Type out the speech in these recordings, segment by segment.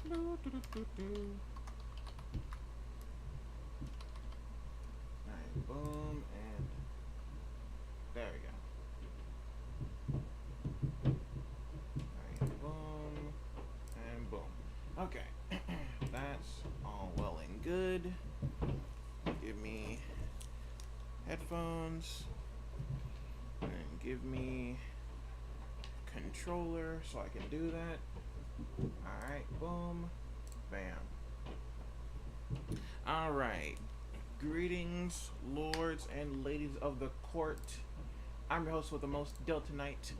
Alright, boom, and there we go. Alright, boom, and boom. Okay, that's all well and good. Give me headphones, and give me controller so I can do that. Alright, boom, bam. Alright, greetings, lords and ladies of the court. I'm your host with the most, DeltaKnight,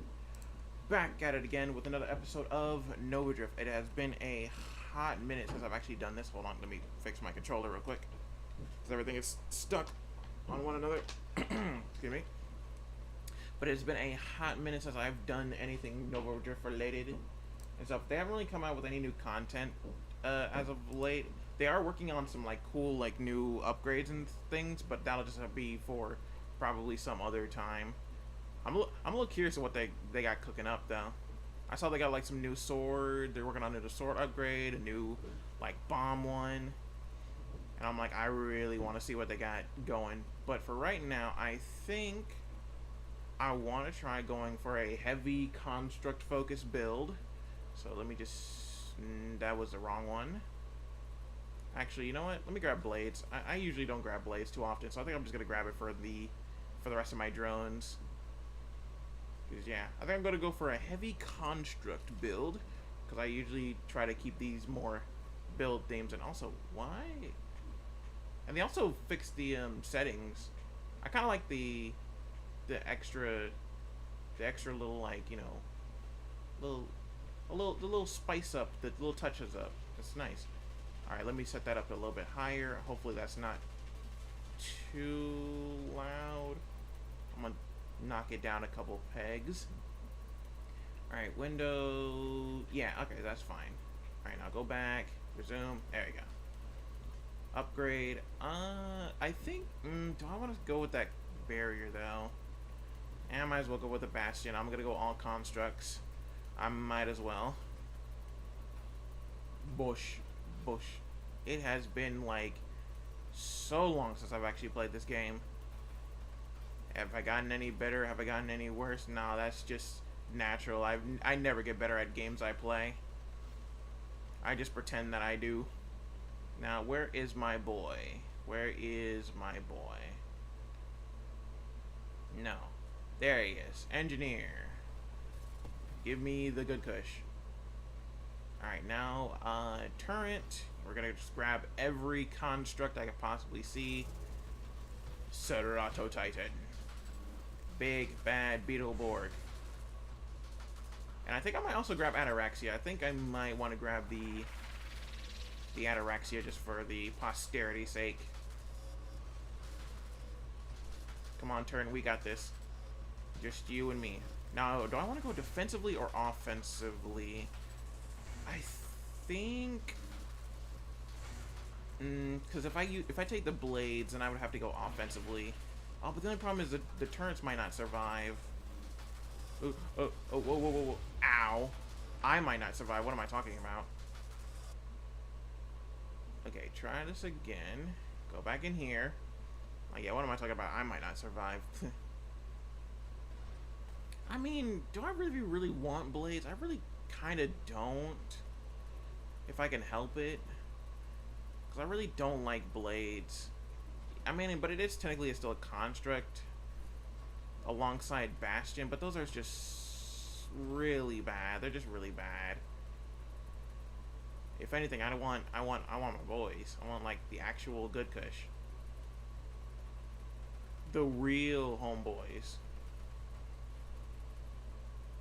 back at it again with another episode of Nova Drift. It has been a hot minute since I've actually done this. Hold on, let me fix my controller real quick, because everything is stuck on one another. Excuse me. But it's been a hot minute since I've done anything Nova Drift related and stuff. They haven't really come out with any new content as of late. They are working on some like cool like new upgrades and things, but that'll just be for probably some other time. I'm a little curious of what they got cooking up though. I saw they got like some new sword. They're working on a new sword upgrade, a new like bomb one. And I'm like, I really want to see what they got going. But for right now, I think I want to try going for a heavy construct focused build. So let me just... that was the wrong one. Actually, you know what? Let me grab blades. I usually don't grab blades too often, so I think I'm just going to grab it for the rest of my drones. Because, yeah, I think I'm going to go for a heavy construct build. Because I usually try to keep these more build themes. And also, why? And they also fixed the settings. I kind of like the extra little, like, you know, the little spice up, the little touches up. That's nice. Alright, let me set that up a little bit higher. Hopefully that's not too loud. I'm gonna knock it down a couple pegs. Alright, window... yeah, okay, that's fine. Alright, now go back, resume, there you go. Upgrade, I think, do I want to go with that barrier, though? And I might as well go with the bastion. I'm gonna go all constructs. I might as well. Bush. It has been like so long since I've actually played this game. Have I gotten any better? Have I gotten any worse? No, that's just natural. I never get better at games I play. I just pretend that I do. Now, where is my boy? Where is my boy? No. There he is. Engineer. Give me the good kush. Alright, now, turret. We're gonna just grab every construct I could possibly see. Cerato Titan. Big, bad Beetleborg. And I think I might also grab Ataraxia. I think I might want to grab the Ataraxia just for the posterity's sake. Come on, turn. We got this. Just you and me. Now, do I want to go defensively or offensively? I think... because if I take the blades, then I would have to go offensively. Oh, but the only problem is the turrets might not survive. Oh, whoa. Ow. I might not survive. What am I talking about? Okay, try this again. Go back in here. Oh, yeah, what am I talking about? I might not survive. I mean, do I really want blades? I really kind of don't. If I can help it. Because I really don't like blades. I mean, but it is technically still a construct. Alongside Bastion. But those are just really bad. They're just really bad. If anything, I want my boys. I want, like, the actual good kush. The real homeboys.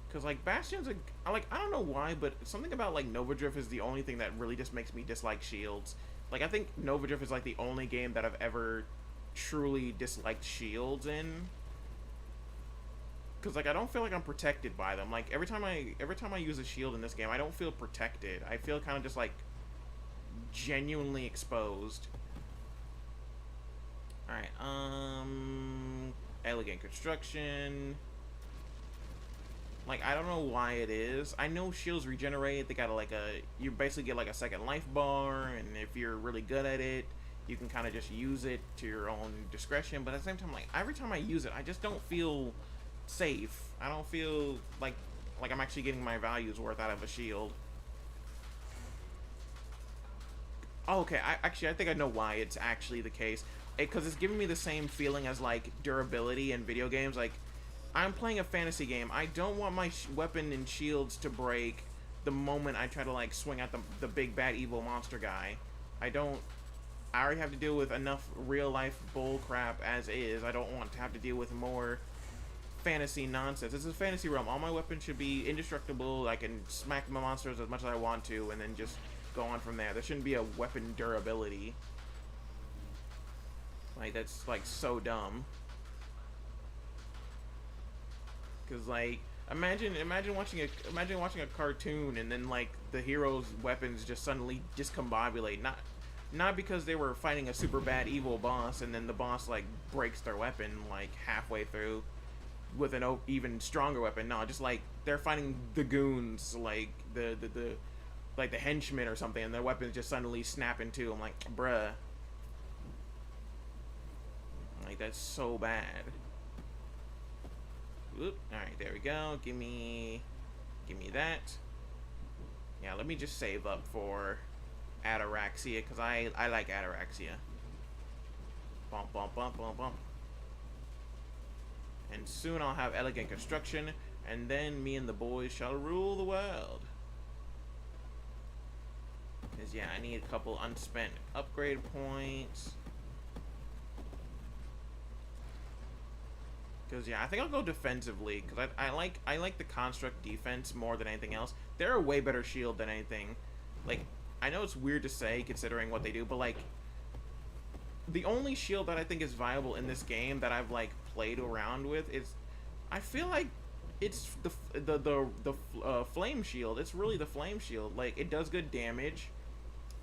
Because, like, Bastion's a... I don't know why, but something about, like, Nova Drift is the only thing that really just makes me dislike shields. Like, I think Nova Drift is, like, the only game that I've ever truly disliked shields in. Because, like, I don't feel like I'm protected by them. Like, every time I use a shield in this game, I don't feel protected. I feel kind of just, like, genuinely exposed. Alright, elegant construction. Like, I don't know why it is. I know shields regenerate. They got like you basically get like a second life bar, and if you're really good at it, you can kind of just use it to your own discretion. But at the same time, like, every time I use it, I just don't feel safe. I don't feel like I'm actually getting my values worth out of a shield. Oh, okay, I think I know why it's actually the case. Because it's giving me the same feeling as, like, durability in video games. Like, I'm playing a fantasy game. I don't want my weapon and shields to break the moment I try to, like, swing at the big, bad, evil monster guy. I already have to deal with enough real-life bull crap as is. I don't want to have to deal with more fantasy nonsense. This is a fantasy realm. All my weapons should be indestructible. I can smack my monsters as much as I want to, and then just go on from there. There shouldn't be a weapon durability. Like, that's, like, so dumb. Cause, like, imagine watching a cartoon and then, like, the hero's weapons just suddenly discombobulate. Not because they were fighting a super bad evil boss and then the boss, like, breaks their weapon, like, halfway through with an even stronger weapon. No, just, like, they're fighting the goons, like, the henchmen or something, and their weapons just suddenly snap in two. I'm like, bruh. Like, that's so bad. Oop, alright, there we go. Give me that. Yeah, let me just save up for ataraxia, because I like ataraxia. Bump, bump, bump, bump, bump. And soon I'll have elegant construction, and then me and the boys shall rule the world. Because, yeah, I need a couple unspent upgrade points. Because, yeah, I think I'll go defensively, because I like the construct defense more than anything else. They're a way better shield than anything. Like, I know it's weird to say considering what they do, but, like, the only shield that I think is viable in this game that I've, like, played around with is, I feel like it's the flame shield. It's really the flame shield. Like, it does good damage.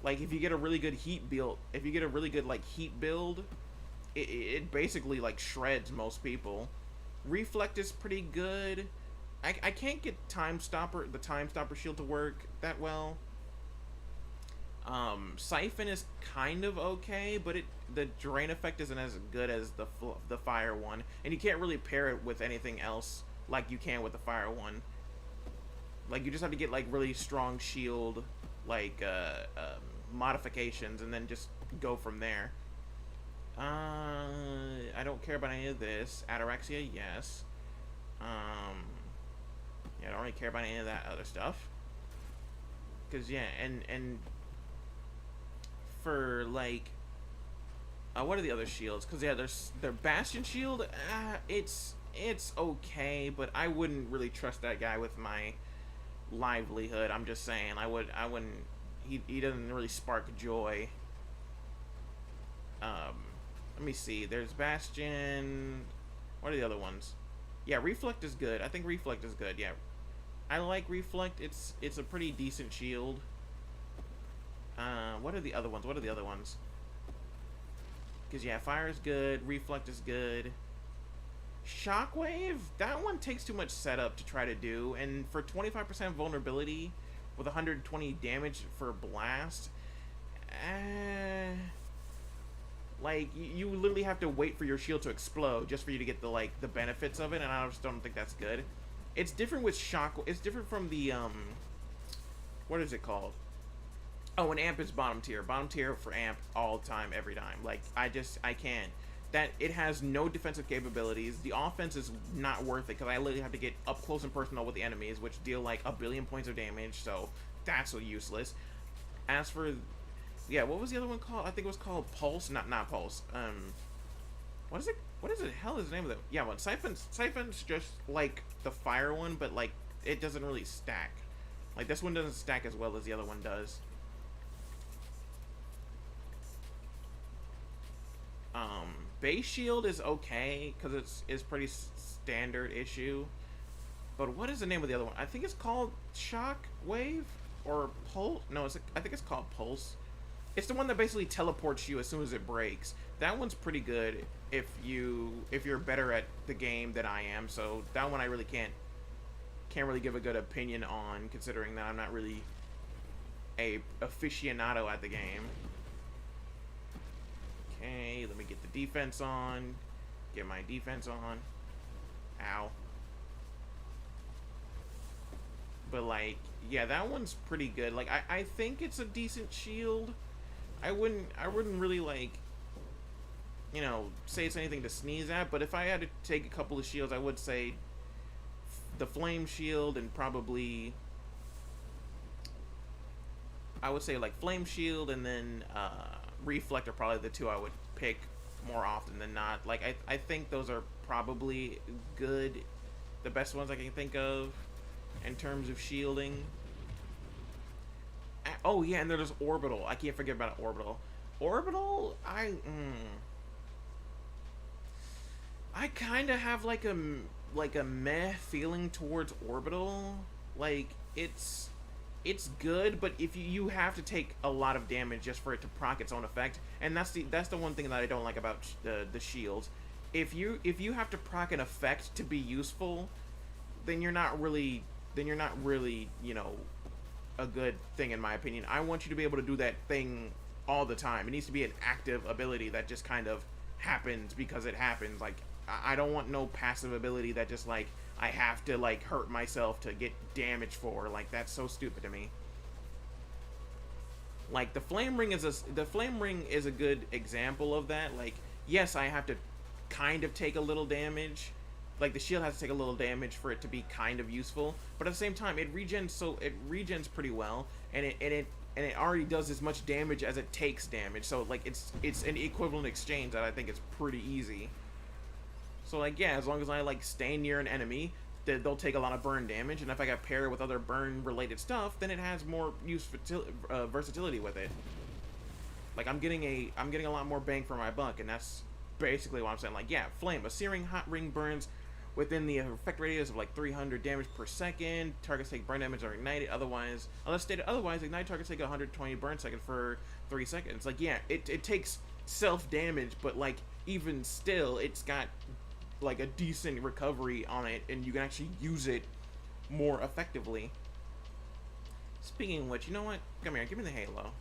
Like, if you get a really good heat build, like, heat build, it basically, like, shreds most people. Reflect is pretty good. I can't get the time stopper shield to work that well. Siphon is kind of okay, but the drain effect isn't as good as the fire one, and you can't really pair it with anything else like you can with the fire one. Like, you just have to get, like, really strong shield, like, modifications, and then just go from there. I don't care about any of this. Ataraxia, yes. Yeah, I don't really care about any of that other stuff. Cause, yeah, and for, like, what are the other shields? Cause, yeah, there's their Bastion shield. It's okay, but I wouldn't really trust that guy with my livelihood. I'm just saying, I wouldn't. He doesn't really spark joy. Let me see. There's Bastion. What are the other ones? Yeah, Reflect is good. I think Reflect is good. Yeah, I like Reflect. It's a pretty decent shield. What are the other ones? Because, yeah, Fire is good. Reflect is good. Shockwave? That one takes too much setup to try to do. And for 25% vulnerability with 120 damage for Blast, like, you literally have to wait for your shield to explode just for you to get the benefits of it, and I just don't think that's good. It's different with Shock. It's different from the, what is it called? Oh, an Amp is bottom tier. Bottom tier for Amp all the time, every time. Like, I can't. That, it has no defensive capabilities. The offense is not worth it, because I literally have to get up close and personal with the enemies, which deal, like, 1 billion points of damage, so that's so useless. As for... yeah, what was the other one called? I think it was called Pulse. Not Pulse. What is it? What is it? Hell is the name of it? Yeah, well, Siphon's just like the fire one, but, like, it doesn't really stack. Like, this one doesn't stack as well as the other one does. Base shield is okay because it's pretty standard issue. But what is the name of the other one? I think it's called Shock Wave or Pulse. No, I think it's called Pulse. It's the one that basically teleports you as soon as it breaks. That one's pretty good if you're better at the game than I am. So that one I really can't can't really give a good opinion on, considering that I'm not really a aficionado at the game. Okay, let me get the defense on. Get my defense on. Ow. But, like, yeah, that one's pretty good. Like, I think it's a decent shield. I wouldn't really, like, you know, say it's anything to sneeze at, but if I had to take a couple of shields, I would say the flame shield and probably, I would say, like, flame shield and then reflect are probably the two I would pick more often than not. Like, I think those are probably good, the best ones I can think of in terms of shielding. Oh yeah, and there's orbital. I can't forget about orbital. Orbital, I kind of have like a meh feeling towards orbital. Like, it's good, but if you have to take a lot of damage just for it to proc its own effect, and that's the one thing that I don't like about the shields. If you have to proc an effect to be useful, then you're not really you know, a good thing in my opinion. I want you to be able to do that thing all the time. It needs to be an active ability that just kind of happens because it happens. Like, I don't want no passive ability that just, like, I have to, like, hurt myself to get damage for. Like, that's so stupid to me. Like, the flame ring is a good example of that. Like, yes, I have to kind of take a little damage. Like, the shield has to take a little damage for it to be kind of useful, but at the same time, it regens pretty well, and it already does as much damage as it takes damage. So, like, it's an equivalent exchange that I think is pretty easy. So, like, yeah, as long as I, like, stay near an enemy, they'll take a lot of burn damage, and if I got paired with other burn related stuff, then it has more versatility with it. Like, I'm getting a lot more bang for my buck, and that's basically what I'm saying. Like, yeah, flame, a searing hot ring burns within the effect radius of like 300 damage per second. Targets take burn damage or ignited. Otherwise, unless stated otherwise, ignite targets take 120 burn second for 3 seconds. Like, yeah, it takes self damage, but like, even still, it's got like a decent recovery on it, and you can actually use it more effectively. Speaking of which, you know what? Come here, give me the halo.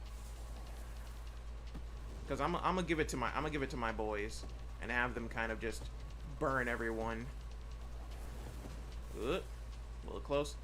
Because I'm gonna give it to my boys and have them kind of just burn everyone. A little close.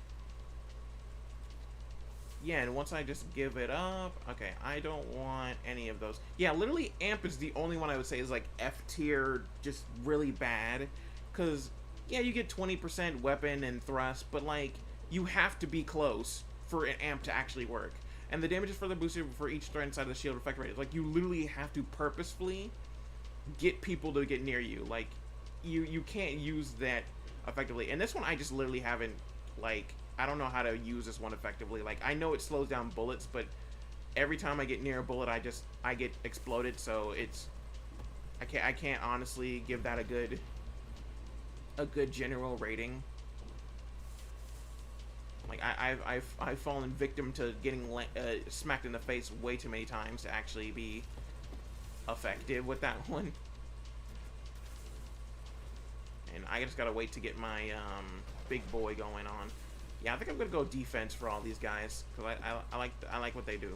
Yeah, and once I just give it up, okay, I don't want any of those. Yeah, literally amp is the only one I would say is like F tier, just really bad. Because, yeah, you get 20% weapon and thrust, but like, you have to be close for an amp to actually work. And the damage is further boosted for each threat inside of the shield effect rate. Like, you literally have to purposefully get people to get near you. Like, you can't use that effectively. And this one I just literally haven't, like, I don't know how to use this one effectively. Like, I know it slows down bullets, but every time I get near a bullet, I get exploded. So it's, I can't honestly give that a good general rating. Like, I've fallen victim to getting smacked in the face way too many times to actually be effective with that one. And I just gotta wait to get my big boy going on. Yeah, I think I'm gonna go defense for all these guys because I like what they do.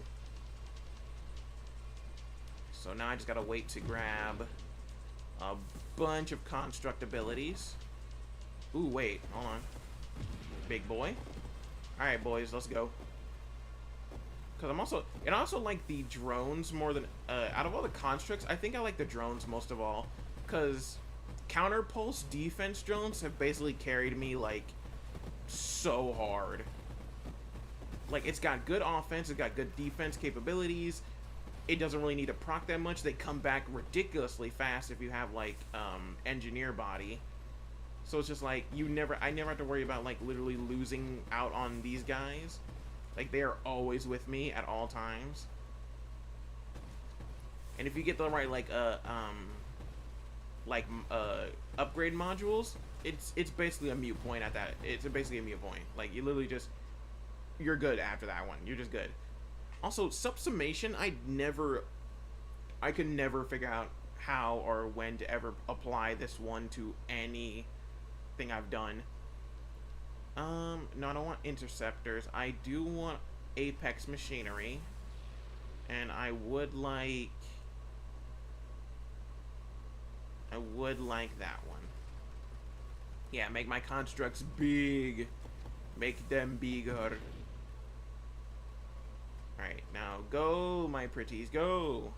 So now I just gotta wait to grab a bunch of construct abilities. Ooh, wait, hold on, big boy. All right, boys, let's go. Because I also like the drones more than out of all the constructs. I think I like the drones most of all because counter pulse defense drones have basically carried me like so hard. Like, it's got good offense, it's got good defense capabilities. It doesn't really need to proc that much. They come back ridiculously fast if you have like engineer body. So it's just like I never have to worry about like literally losing out on these guys. Like, they are always with me at all times. And if you get the right upgrade modules, it's basically a mute point at that. It's basically a mute point. Like, you literally just, you're good after that one. You're just good. Also, subsummation, I could never figure out how or when to ever apply this one to anything I've done. No, I don't want interceptors. I do want Apex machinery. And I would like that one. Yeah, make my constructs big. Make them bigger. Alright, now go, my pretties, go.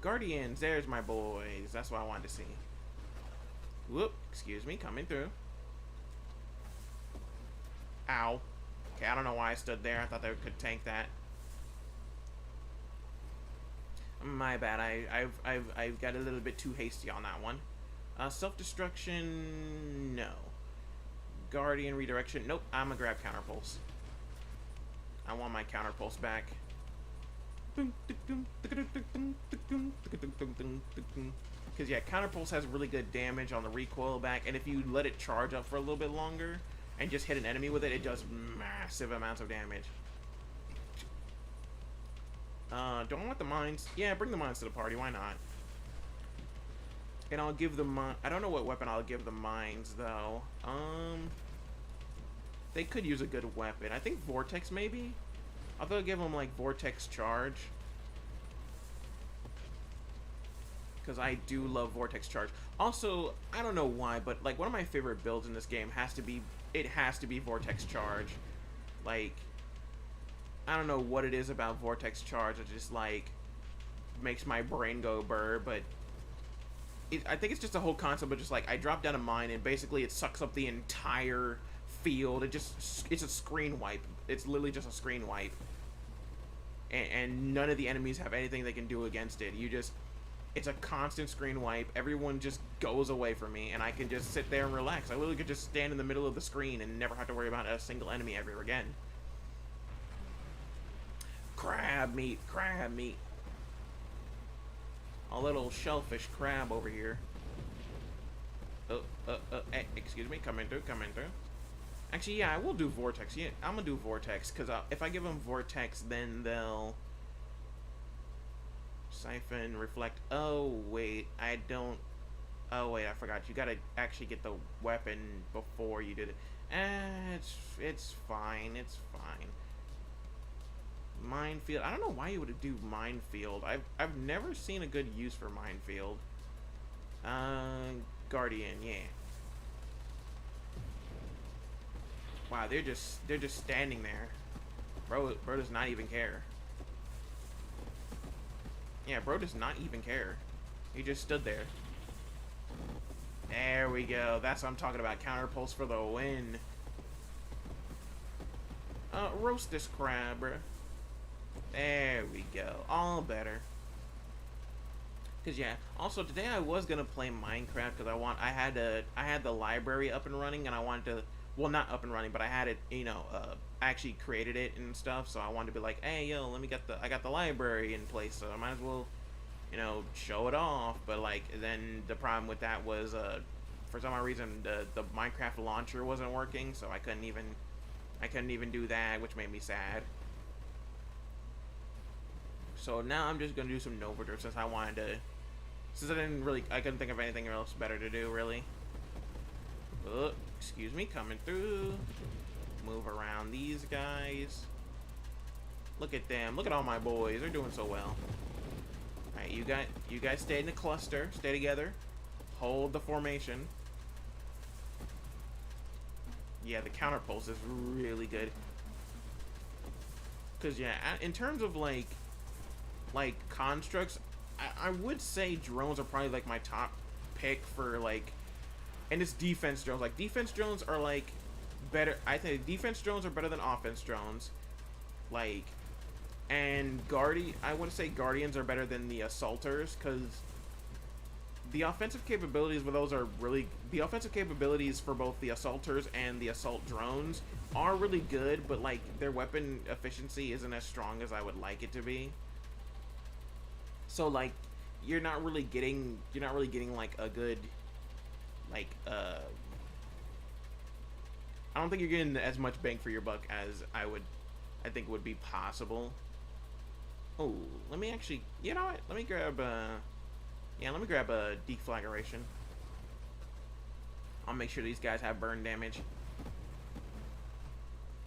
Guardians, there's my boys. That's what I wanted to see. Whoop, excuse me, coming through. Ow. Okay, I don't know why I stood there. I thought they could tank that. My bad. I've got a little bit too hasty on that one. Self-destruction, no. Guardian redirection, nope. I'm gonna grab counterpulse. I want my counterpulse back. Because yeah, counterpulse has really good damage on the recoil back, and if you let it charge up for a little bit longer and just hit an enemy with it, it does massive amounts of damage. Do I want the mines? Yeah, bring the mines to the party. Why not? And I'll give the mine. I don't know what weapon I'll give the mines though. They could use a good weapon. I think Vortex maybe. I'll go give them like Vortex Charge. Because I do love Vortex Charge. Also, I don't know why, but like one of my favorite builds in this game has to be Vortex Charge. Like, I don't know what it is about Vortex Charge that just like makes my brain go burr, but I think it's just a whole concept of just like I drop down a mine and basically it sucks up the entire field. It's a screen wipe. It's literally just a screen wipe, and none of the enemies have anything they can do against it. It's a constant screen wipe. Everyone just goes away from me, and I can just sit there and relax. I literally could just stand in the middle of the screen and never have to worry about a single enemy ever again. Crab meat, crab meat. A little shellfish crab over here. Excuse me, coming through. Actually, yeah, I will do Vortex. Yeah, I'm gonna do Vortex, because if I give them Vortex, then they'll siphon, reflect. Oh, wait, I don't. Oh, wait, I forgot. You gotta actually get the weapon before you did it. It's fine. It's fine. Minefield. I don't know why you would do minefield. I've never seen a good use for minefield. Guardian, yeah. Wow, they're just standing there. Bro does not even care. Yeah, bro does not even care. He just stood there. There we go. That's what I'm talking about. Counterpulse for the win. Roast this crab, bruh. There we go. All better. Cause yeah. Also today I was gonna play Minecraft because I had the library up and running, and I wanted to. Well, not up and running, but I had it. You know, I actually created it and stuff. So I wanted to be like, hey, yo, I got the library in place, so I might as well, you know, show it off. But like, then the problem with that was, for some odd reason, the Minecraft launcher wasn't working, so I couldn't even do that, which made me sad. So now I'm just gonna do some Nova Drift since I couldn't think of anything else better to do, really. Excuse me, coming through. Move around these guys. Look at them. Look at all my boys. They're doing so well. Alright, you guys stay in the cluster. Stay together. Hold the formation. Yeah, the counterpulse is really good. Because, yeah, in terms of, like constructs, I would say drones are probably, like, my top pick for, like, and it's defense drones. Like, defense drones are, like, better. I think defense drones are better than offense drones. Like, and I would say Guardians are better than the Assaulters, because the offensive capabilities for those are really... The offensive capabilities for both the Assaulters and the Assault drones are really good, but, like, their weapon efficiency isn't as strong as I would like it to be. So, like, you're not really getting, like, a good... Like, I don't think you're getting as much bang for your buck as I think would be possible. Oh, let me actually, you know what? Let me grab a deflagration. I'll make sure these guys have burn damage.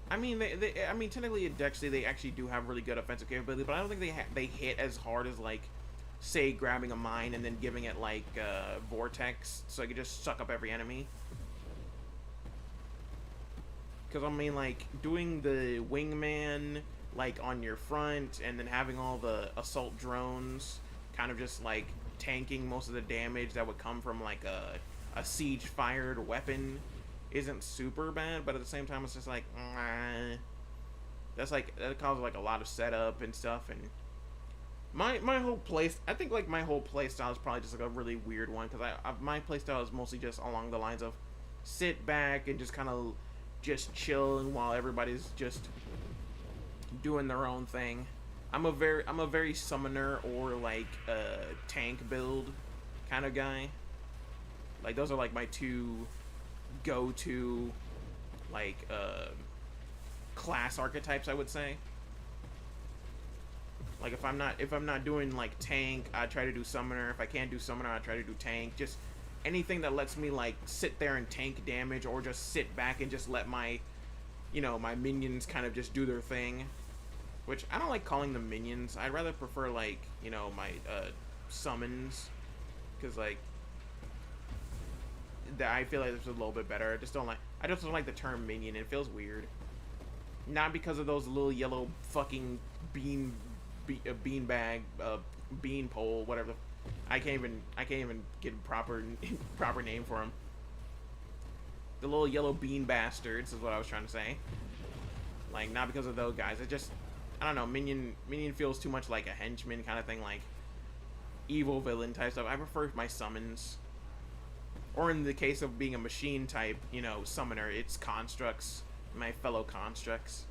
I mean, I mean, technically at Dexter, they actually do have really good offensive capability, but I don't think they hit as hard as, like, say, grabbing a mine and then giving it, like, vortex, so it could just suck up every enemy. Because, I mean, like, doing the wingman, like, on your front, and then having all the assault drones kind of just, like, tanking most of the damage that would come from, like, a siege-fired weapon isn't super bad, but at the same time, it's just like, that's, like, that causes, like, a lot of setup and stuff, and my whole I think, like, my whole playstyle is probably just, like, a really weird one, because my playstyle is mostly just along the lines of sit back and just kind of just chilling while everybody's just doing their own thing. I'm a very summoner or, like, tank build kind of guy. Like, those are, like, my two go-to, like, class archetypes, I would say. Like, if I'm not doing, like, tank, I try to do summoner. If I can't do summoner, I try to do tank. Just anything that lets me, like, sit there and tank damage, or just sit back and just let my, you know, my minions kind of just do their thing. Which, I don't like calling them minions. I'd rather prefer, like, you know, my, summons. Because, like, I feel like this is a little bit better. I just don't like the term minion. It feels weird. Not because of those little yellow fucking bean pole, whatever. I can't even get a proper name for them. The little yellow bean bastards is what I was trying to say. Like, not because of those guys. It just, I don't know. Minion feels too much like a henchman kind of thing, like evil villain type stuff. I prefer my summons. Or in the case of being a machine type, you know, summoner, it's constructs, my fellow constructs.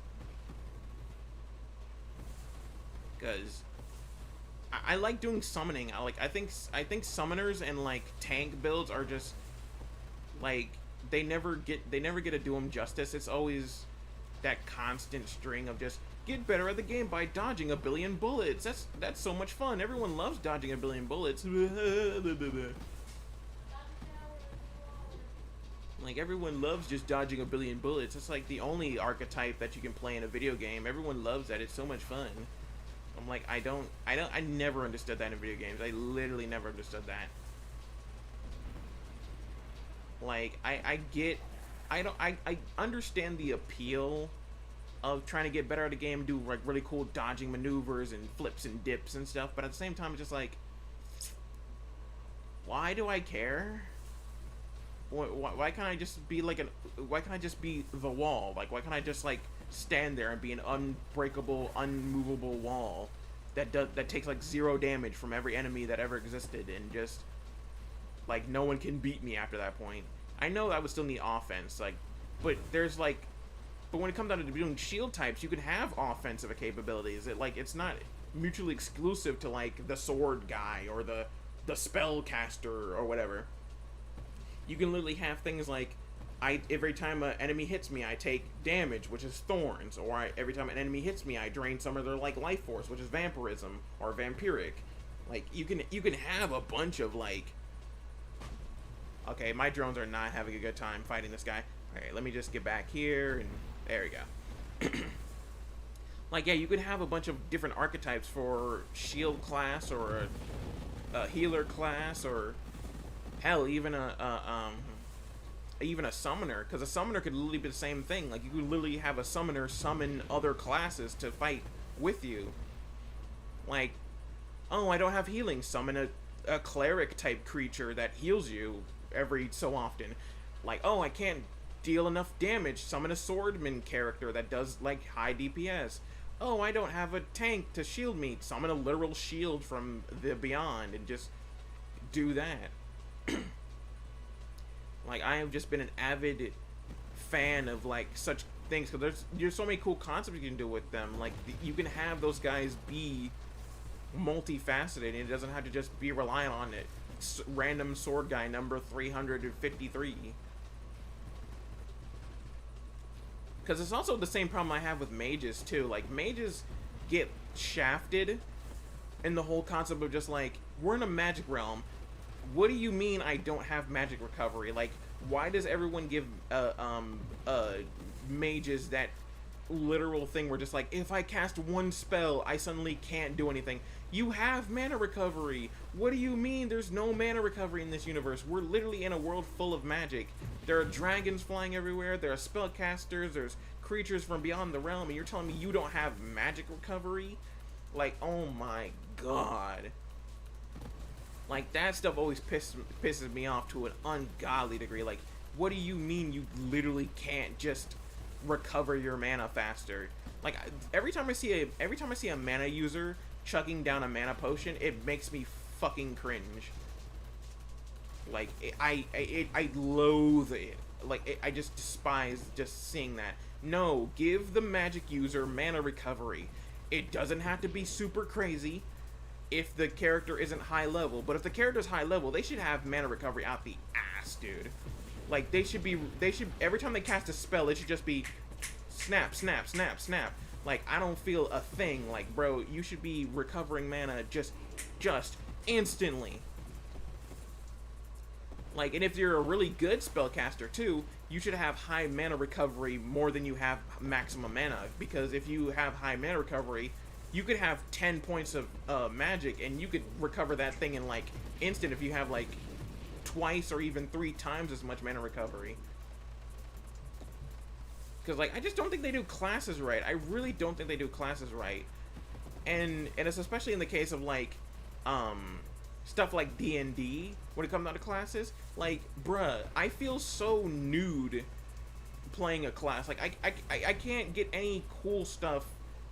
Because I like doing summoning. I think summoners and, like, tank builds are just, like, they never get to do them justice. It's always that constant string of just get better at the game by dodging a billion bullets. That's so much fun. Everyone loves dodging a billion bullets. Like, everyone loves just dodging a billion bullets. It's like the only archetype that you can play in a video game. Everyone loves that. It's so much fun. I'm like, I never understood that in video games. I literally never understood that. Like, I understand the appeal of trying to get better at a game, do, like, really cool dodging maneuvers and flips and dips and stuff, but at the same time, it's just like, why do I care? Why can't I just be like why can't I just be the wall? Like, why can't I just, like, stand there and be an unbreakable, unmovable wall that takes, like, 0 damage from every enemy that ever existed, and just, like, no one can beat me after that point. I know I would still need offense, like, but there's, like, but when it comes down to doing shield types, you can have offensive capabilities. It's not mutually exclusive to, like, the sword guy or the spellcaster or whatever. You can literally have things like, every time an enemy hits me, I take damage, which is thorns, or every time an enemy hits me, I drain some of their, like, life force, which is vampirism or vampiric. Like, you can have a bunch of, like, okay, my drones are not having a good time fighting this guy. Okay, let me just get back here, and there we go. Like, yeah, you could have a bunch of different archetypes for shield class, or a healer class, or hell, even a summoner, because a summoner could literally be the same thing. Like, you could literally have a summoner summon other classes to fight with you. Like, oh, I don't have healing, summon a cleric type creature that heals you every so often. Like, oh, I can't deal enough damage, summon a swordman character that does, like, high DPS. Oh, I don't have a tank to shield me, summon a literal shield from the beyond and just do that. Like, I have just been an avid fan of, like, such things, because there's so many cool concepts you can do with them. Like, you can have those guys be multifaceted, and it doesn't have to just be reliant on it. Random sword guy number 353. Because it's also the same problem I have with mages, too. Like, mages get shafted in the whole concept of just, like, we're in a magic realm. What do you mean I don't have magic recovery? Like, Why does everyone give mages that literal thing where just like, if I cast one spell, I suddenly can't do anything? You have mana recovery. What do you mean there's no mana recovery in this universe? We're literally in a world full of magic. There are dragons flying everywhere. There are spellcasters. There's creatures from beyond the realm. And you're telling me you don't have magic recovery? Like, oh my god. Like, that stuff always pisses me off to an ungodly degree. Like, what do you mean you literally can't just recover your mana faster? Like, every time I see a mana user chugging down a mana potion, it makes me fucking cringe. Like, I loathe it. Like, I just despise just seeing that. No, give the magic user mana recovery. It doesn't have to be super crazy if the character isn't high level, but if the character's high level, they should have mana recovery out the ass, dude. Like, they should, every time they cast a spell, it should just be snap, snap, snap, snap. Like, I don't feel a thing. Like, bro, you should be recovering mana just instantly. Like, and if you're a really good spellcaster too, you should have high mana recovery more than you have maximum mana, because if you have high mana recovery, you could have 10 points of magic, and you could recover that thing in, like, instant if you have, like, twice or even 3 times as much mana recovery. Because, like, I just don't think they do classes right. I really don't think they do classes right. And it's especially in the case of, like, stuff like D&D, when it comes down to classes. Like, bruh, I feel so nude playing a class. Like, I can't get any cool stuff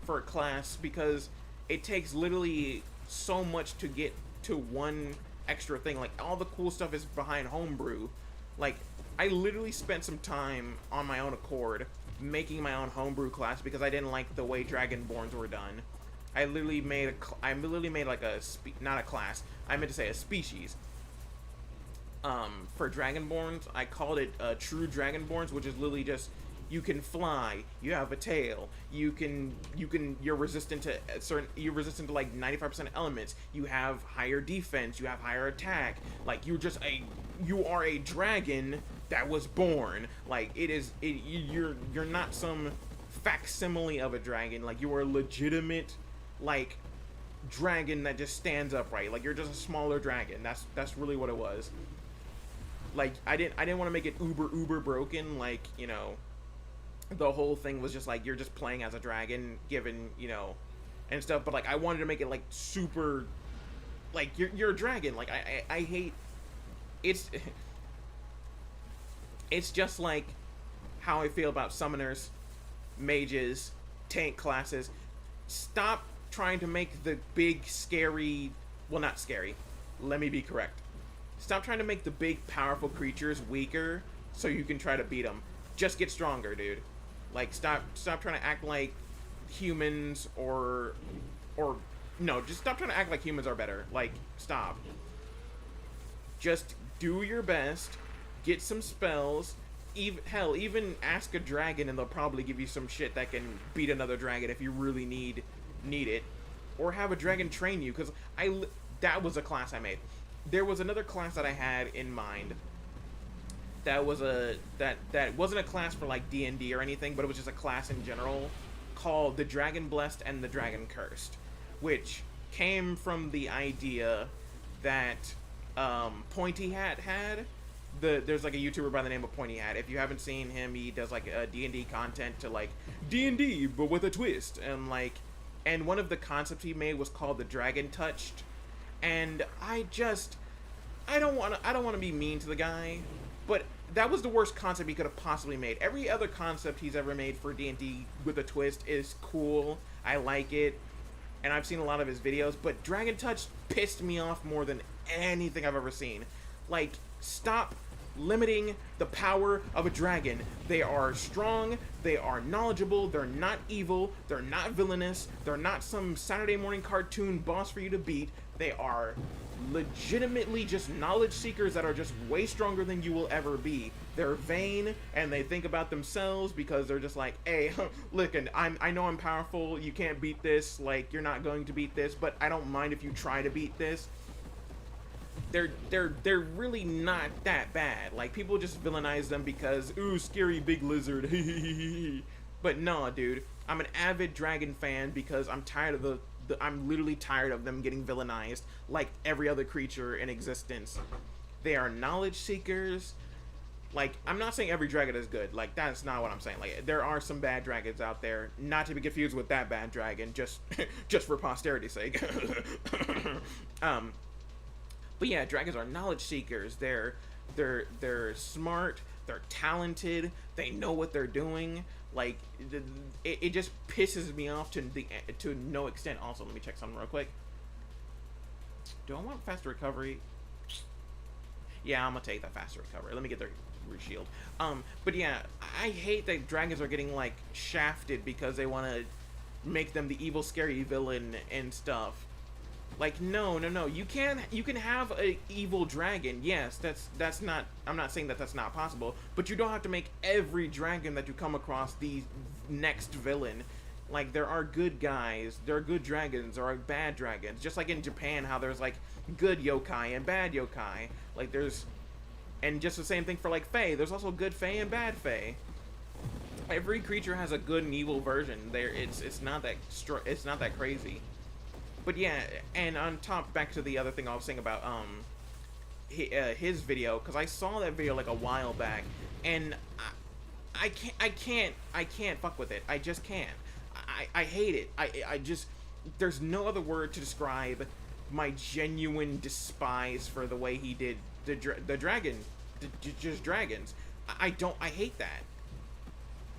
for a class because it takes literally so much to get to one extra thing. Like, all the cool stuff is behind homebrew. Like, I literally spent some time on my own accord making my own homebrew class because I didn't like the way Dragonborns were done. I literally made like a not a class. I meant to say a species. For Dragonborns, I called it True Dragonborns, which is literally just, you can fly, you have a tail, you're resistant to like 95% elements, you have higher defense, you have higher attack, like you are a dragon that was born. Like, you're not some facsimile of a dragon. Like, you are a legitimate, like, dragon that just stands upright. Like, you're just a smaller dragon. That's really what it was. Like, I didn't want to make it uber broken. Like, you know, the whole thing was just like, you're just playing as a dragon, given, you know, and stuff. But, like, I wanted to make it, like, super, like, you're a dragon. Like, I hate, it's just like how I feel about summoners, mages, tank classes. Stop trying to make the big scary, well, not scary, let me be correct. Stop trying to make the big powerful creatures weaker so you can try to beat them. Just get stronger, dude. Like, stop trying to act like humans or no, just stop trying to act like humans are better. Like, stop. Just do your best, get some spells, even ask a dragon and they'll probably give you some shit that can beat another dragon if you really need it. Or have a dragon train you, because that was a class I made. There was another class that I had in mind that wasn't a class for, like, D&D or anything, but it was just a class in general called the Dragon Blessed and the Dragon Cursed, which came from the idea that Pointy Hat had. There's, like, a YouTuber by the name of Pointy Hat. If you haven't seen him, he does, like, D&D content to, like, D&D but with a twist, and, like, and one of the concepts he made was called the Dragon Touched. And I don't want to be mean to the guy, but that was the worst concept he could have possibly made. Every other concept he's ever made for D&D with a twist is cool. I like it, and I've seen a lot of his videos, but Dragon Touch pissed me off more than anything I've ever seen. Like, stop limiting the power of a dragon. They are strong, they are knowledgeable, they're not evil, they're not villainous, they're not some Saturday morning cartoon boss for you to beat. They are legitimately just knowledge seekers that are just way stronger than you will ever be. They're vain, and they think about themselves because they're just like, hey, look, I know I'm powerful, you can't beat this, like, you're not going to beat this, but I don't mind if you try to beat this. they're really not that bad. Like, people just villainize them because, ooh, scary big lizard. But no, dude, I'm an avid dragon fan because I'm tired of I'm literally tired of them getting villainized like every other creature in existence. They are knowledge seekers. Like, I'm not saying every dragon is good. Like, that's not what I'm saying. Like, there are some bad dragons out there, not to be confused with that bad dragon, just just for posterity's sake. But yeah, dragons are knowledge seekers. They're smart. They're talented. They know what they're doing. Like, it just pisses me off to no extent. Also, let me check something real quick. Do I want faster recovery? Yeah, I'm gonna take that faster recovery. Let me get their shield. But yeah, I hate that dragons are getting like shafted because they want to make them the evil, scary villain and stuff. Like, no. You can have a evil dragon. Yes, that's not. I'm not saying that that's not possible. But you don't have to make every dragon that you come across the next villain. Like, there are good guys, there are good dragons, there are bad dragons. Just like in Japan, how there's like good yokai and bad yokai. Like, there's, and just the same thing for like fae. There's also good fae and bad fae. Every creature has a good and evil version. It's not that crazy. But yeah, and on top, back to the other thing I was saying about his video, because I saw that video like a while back, and I can't fuck with it. I just can't. I hate it. I just, there's no other word to describe my genuine despise for the way he did the dragon, just dragons. I hate that.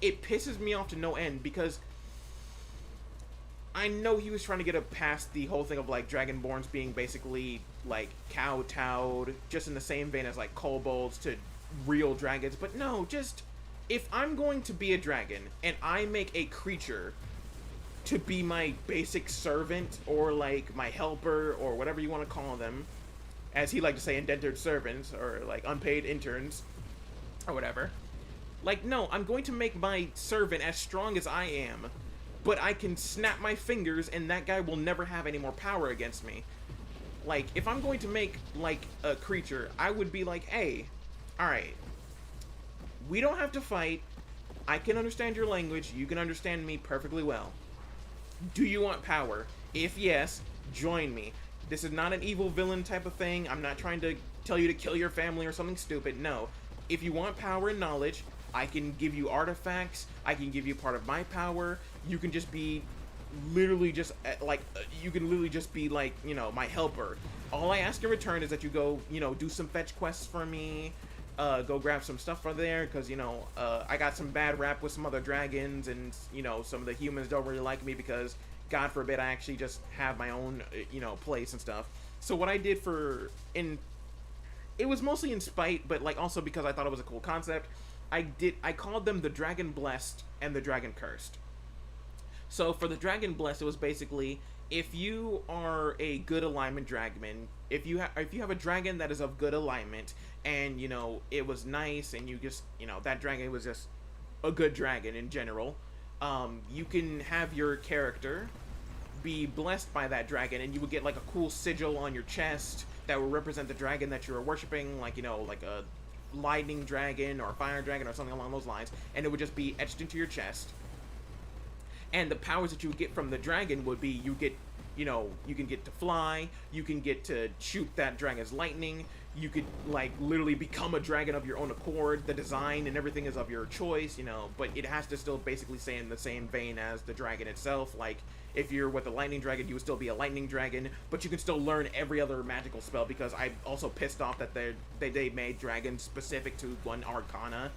It pisses me off to no end because I know he was trying to get past the whole thing of like Dragonborns being basically like kowtowed, just in the same vein as like kobolds to real dragons. But no, just, if I'm going to be a dragon and I make a creature to be my basic servant or like my helper or whatever you want to call them, as he liked to say, indentured servants or like unpaid interns or whatever. Like, no, I'm going to make my servant as strong as I am, but I can snap my fingers and that guy will never have any more power against me. Like, if I'm going to make like a creature, I would be like, hey, alright, we don't have to fight. I can understand your language. You can understand me perfectly well. Do you want power? If yes, join me. This is not an evil villain type of thing. I'm not trying to tell you to kill your family or something stupid. No. If you want power and knowledge, I can give you artifacts. I can give you part of my power. You can just be literally just like, you can literally just be like, you know, my helper. All I ask in return is that you go, you know, do some fetch quests for me. Go grab some stuff from there, because, you know, I got some bad rap with some other dragons, and, you know, some of the humans don't really like me because, God forbid, I actually just have my own, you know, place and stuff. So what I did it was mostly in spite, but, like, also because I thought it was a cool concept, I called them the Dragon Blessed and the Dragon Cursed. So for the Dragon Blessed, it was basically, if you are a good alignment dragon, if you have a dragon that is of good alignment, and, you know, it was nice, and you just, you know, that dragon was just a good dragon in general, you can have your character be blessed by that dragon, and you would get, like, a cool sigil on your chest that would represent the dragon that you were worshipping, like, you know, like a lightning dragon or a fire dragon or something along those lines, and it would just be etched into your chest. And the powers that you would get from the dragon would be, you get, you know, you can get to fly, you can get to shoot that dragon's lightning, you could, like, literally become a dragon of your own accord. The design and everything is of your choice, you know, but it has to still basically stay in the same vein as the dragon itself. Like, if you're with a lightning dragon, you would still be a lightning dragon, but you can still learn every other magical spell, because I'm also pissed off that they made dragons specific to one arcana,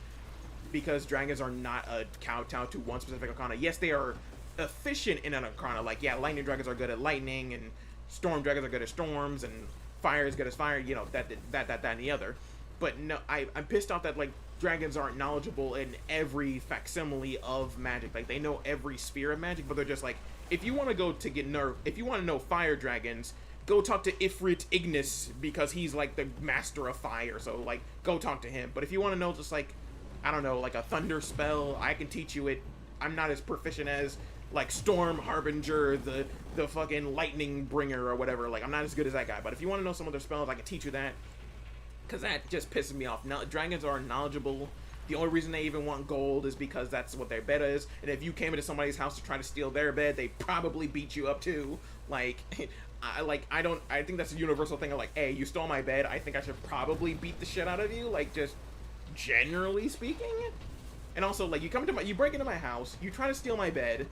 because dragons are not a kowtow to one specific arcana. Yes, they are efficient in an arcana. Like, yeah, lightning dragons are good at lightning, and storm dragons are good at storms, and fire is good as fire, you know, that, and the other. But no, I'm pissed off that, like, dragons aren't knowledgeable in every facsimile of magic. Like, they know every sphere of magic, but they're just like, if you want to go to get if you want to know fire dragons, go talk to Ifrit Ignis, because he's, like, the master of fire, so, like, go talk to him. But if you want to know just, like, I don't know, like a thunder spell, I can teach you it. I'm not as proficient as like Storm Harbinger, the fucking Lightning Bringer or whatever. Like, I'm not as good as that guy. But if you want to know some of their spells, I can teach you that. Because that just pisses me off. Now, dragons are knowledgeable. The only reason they even want gold is because that's what their bed is. And if you came into somebody's house to try to steal their bed, they probably beat you up too. Like, I think that's a universal thing of like, hey, you stole my bed. I think I should probably beat the shit out of you. Like, just generally speaking. And also, like, you break into my house, you try to steal my bed,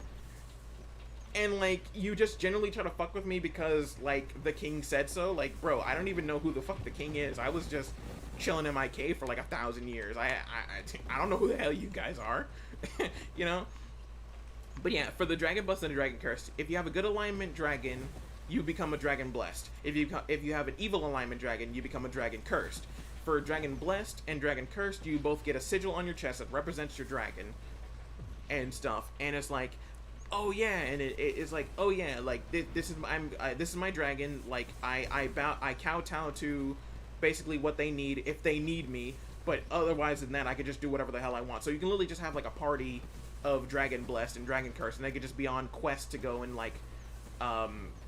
and, like, you just generally try to fuck with me because, like, the king said so. Like, bro, I don't even know who the fuck the king is. I was just chilling in my cave for, like, 1,000 years. I don't know who the hell you guys are, you know? But yeah, for the Dragon Blessed and the Dragon Cursed, if you have a good alignment dragon, you become a Dragon Blessed. If you have an evil alignment dragon, you become a Dragon Cursed. For Dragon Blessed and Dragon Cursed, you both get a sigil on your chest that represents your dragon and stuff. And it's like, oh yeah, and it's like, oh yeah, like this is my dragon. Like I kowtow to basically what they need if they need me. But otherwise than that, I could just do whatever the hell I want. So you can literally just have like a party of Dragon Blessed and Dragon Cursed, and they could just be on quest to go and like,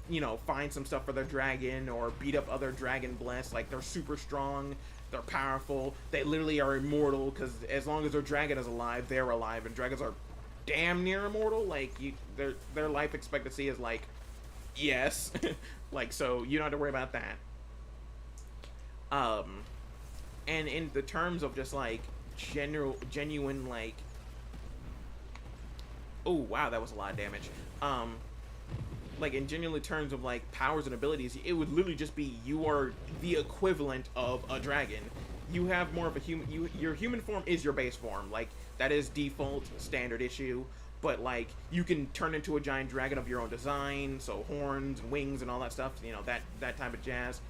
you know, find some stuff for their dragon or beat up other Dragon Blessed. Like, they're super strong. They're powerful. They literally are immortal because as long as their dragon is alive, they're alive. And dragons are damn near immortal. Like, their life expectancy is like, yes. Like, so you don't have to worry about that. And in the terms of just like genuine like, oh wow, that was a lot of damage. Like, in genuine terms of like powers and abilities, it would literally just be you are the equivalent of a dragon. You have more of a human. Your human form is your base form. Like, that is default standard issue. But like, you can turn into a giant dragon of your own design, so horns and wings and all that stuff. You know, that type of jazz.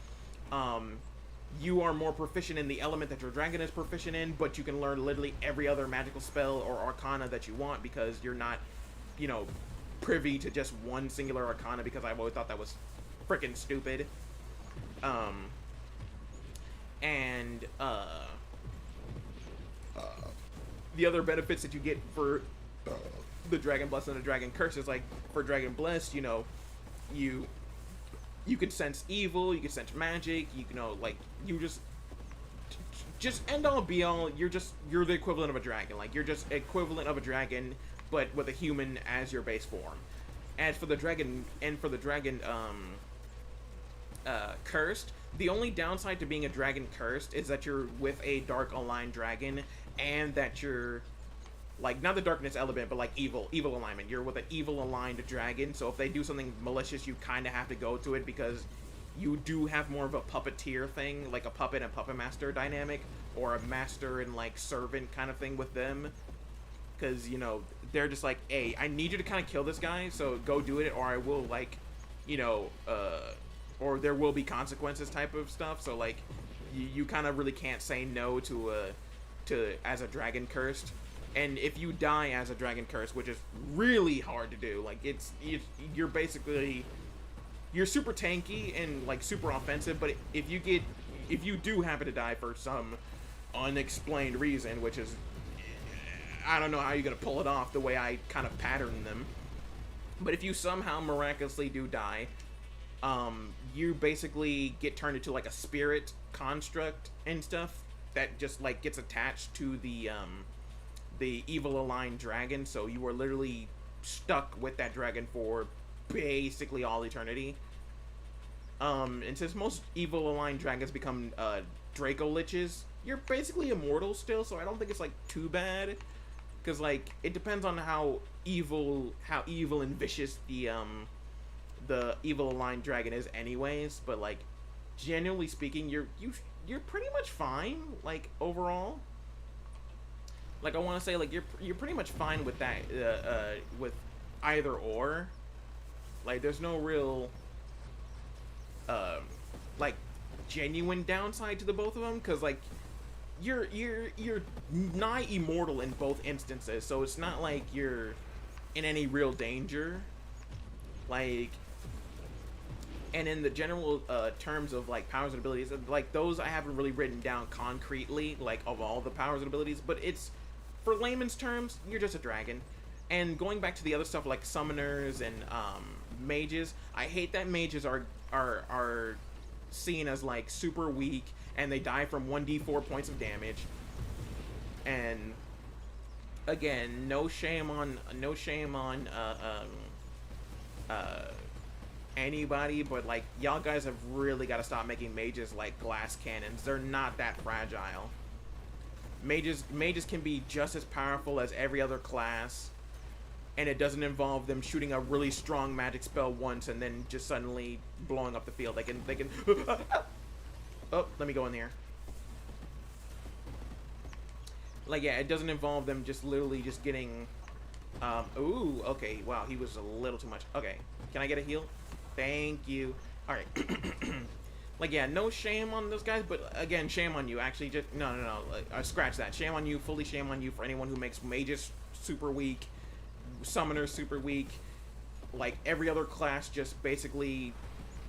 You are more proficient in the element that your dragon is proficient in, but you can learn literally every other magical spell or arcana that you want because you're not, you know, privy to just one singular arcana, because I've always thought that was freaking stupid. The other benefits that you get for the Dragon Blessed and the Dragon Curse is like, for Dragon Blessed, you know, you can sense evil, you can sense magic, you know, like, you just end all be all, you're the equivalent of a dragon. Like, you're just equivalent of a dragon, but with a human as your base form. As for the dragon, cursed, the only downside to being a dragon cursed is that you're with a dark aligned dragon, and that you're, like, not the darkness element, but like evil alignment. You're with an evil aligned dragon, so if they do something malicious, you kind of have to go to it, because you do have more of a puppeteer thing, like a puppet and puppet master dynamic, or a master and like servant kind of thing with them. Because, you know, they're just like, hey, I need you to kind of kill this guy, so go do it, or I will, like, you know, or there will be consequences type of stuff. So, like, you kind of really can't say no to as a dragon cursed. And if you die as a dragon cursed, which is really hard to do, like, you're basically, you're super tanky and, like, super offensive, but if you do happen to die for some unexplained reason, which is, I don't know how you're going to pull it off the way I kind of patterned them. But if you somehow miraculously do die, you basically get turned into like a spirit construct and stuff that just like gets attached to the evil aligned dragon. So you are literally stuck with that dragon for basically all eternity. And since most evil aligned dragons become Draco Liches, you're basically immortal still, so I don't think it's like too bad. Because, like, it depends on how evil and vicious the evil aligned dragon is anyways. But, like, generally speaking, you're pretty much fine, like, overall. Like, I want to say, like, you're pretty much fine with that, with either or. Like, there's no real, like, genuine downside to the both of them, because, like, you're nigh immortal in both instances, so it's not like you're in any real danger. Like, and in the general terms of like powers and abilities, like those I haven't really written down concretely, like of all the powers and abilities, but it's, for layman's terms, you're just a dragon. And going back to the other stuff like summoners and mages, I hate that mages are seen as like super weak and they die from 1d4 points of damage. And again, no shame on anybody, but like y'all guys have really got to stop making mages like glass cannons. They're not that fragile. Mages can be just as powerful as every other class, and it doesn't involve them shooting a really strong magic spell once and then just suddenly blowing up the field. They can oh, let me go in here. Like, yeah, it doesn't involve them just literally just getting ooh, okay, wow, he was a little too much. Okay, can I get a heal? Thank you. All right. Like, yeah, no shame on those guys, but again, shame on you. Actually, just no. Scratch that. Shame on you. Fully shame on you for anyone who makes mages super weak, summoners super weak. Like every other class, just basically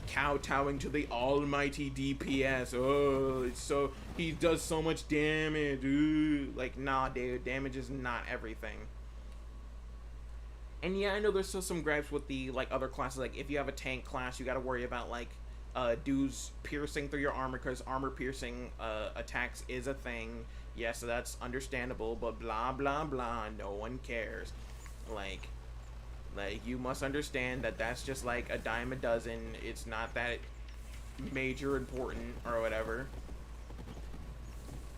kowtowing to the almighty DPS. Oh, it's so he does so much damage. Ooh. Like, nah, dude, damage is not everything. And yeah, I know there's still some gripes with the like other classes. Like if you have a tank class, you got to worry about like dudes piercing through your armor, because armor piercing attacks is a thing. Yes, so that's understandable, but blah blah blah, no one cares. Like you must understand that that's just like a dime a dozen. It's not that major important or whatever.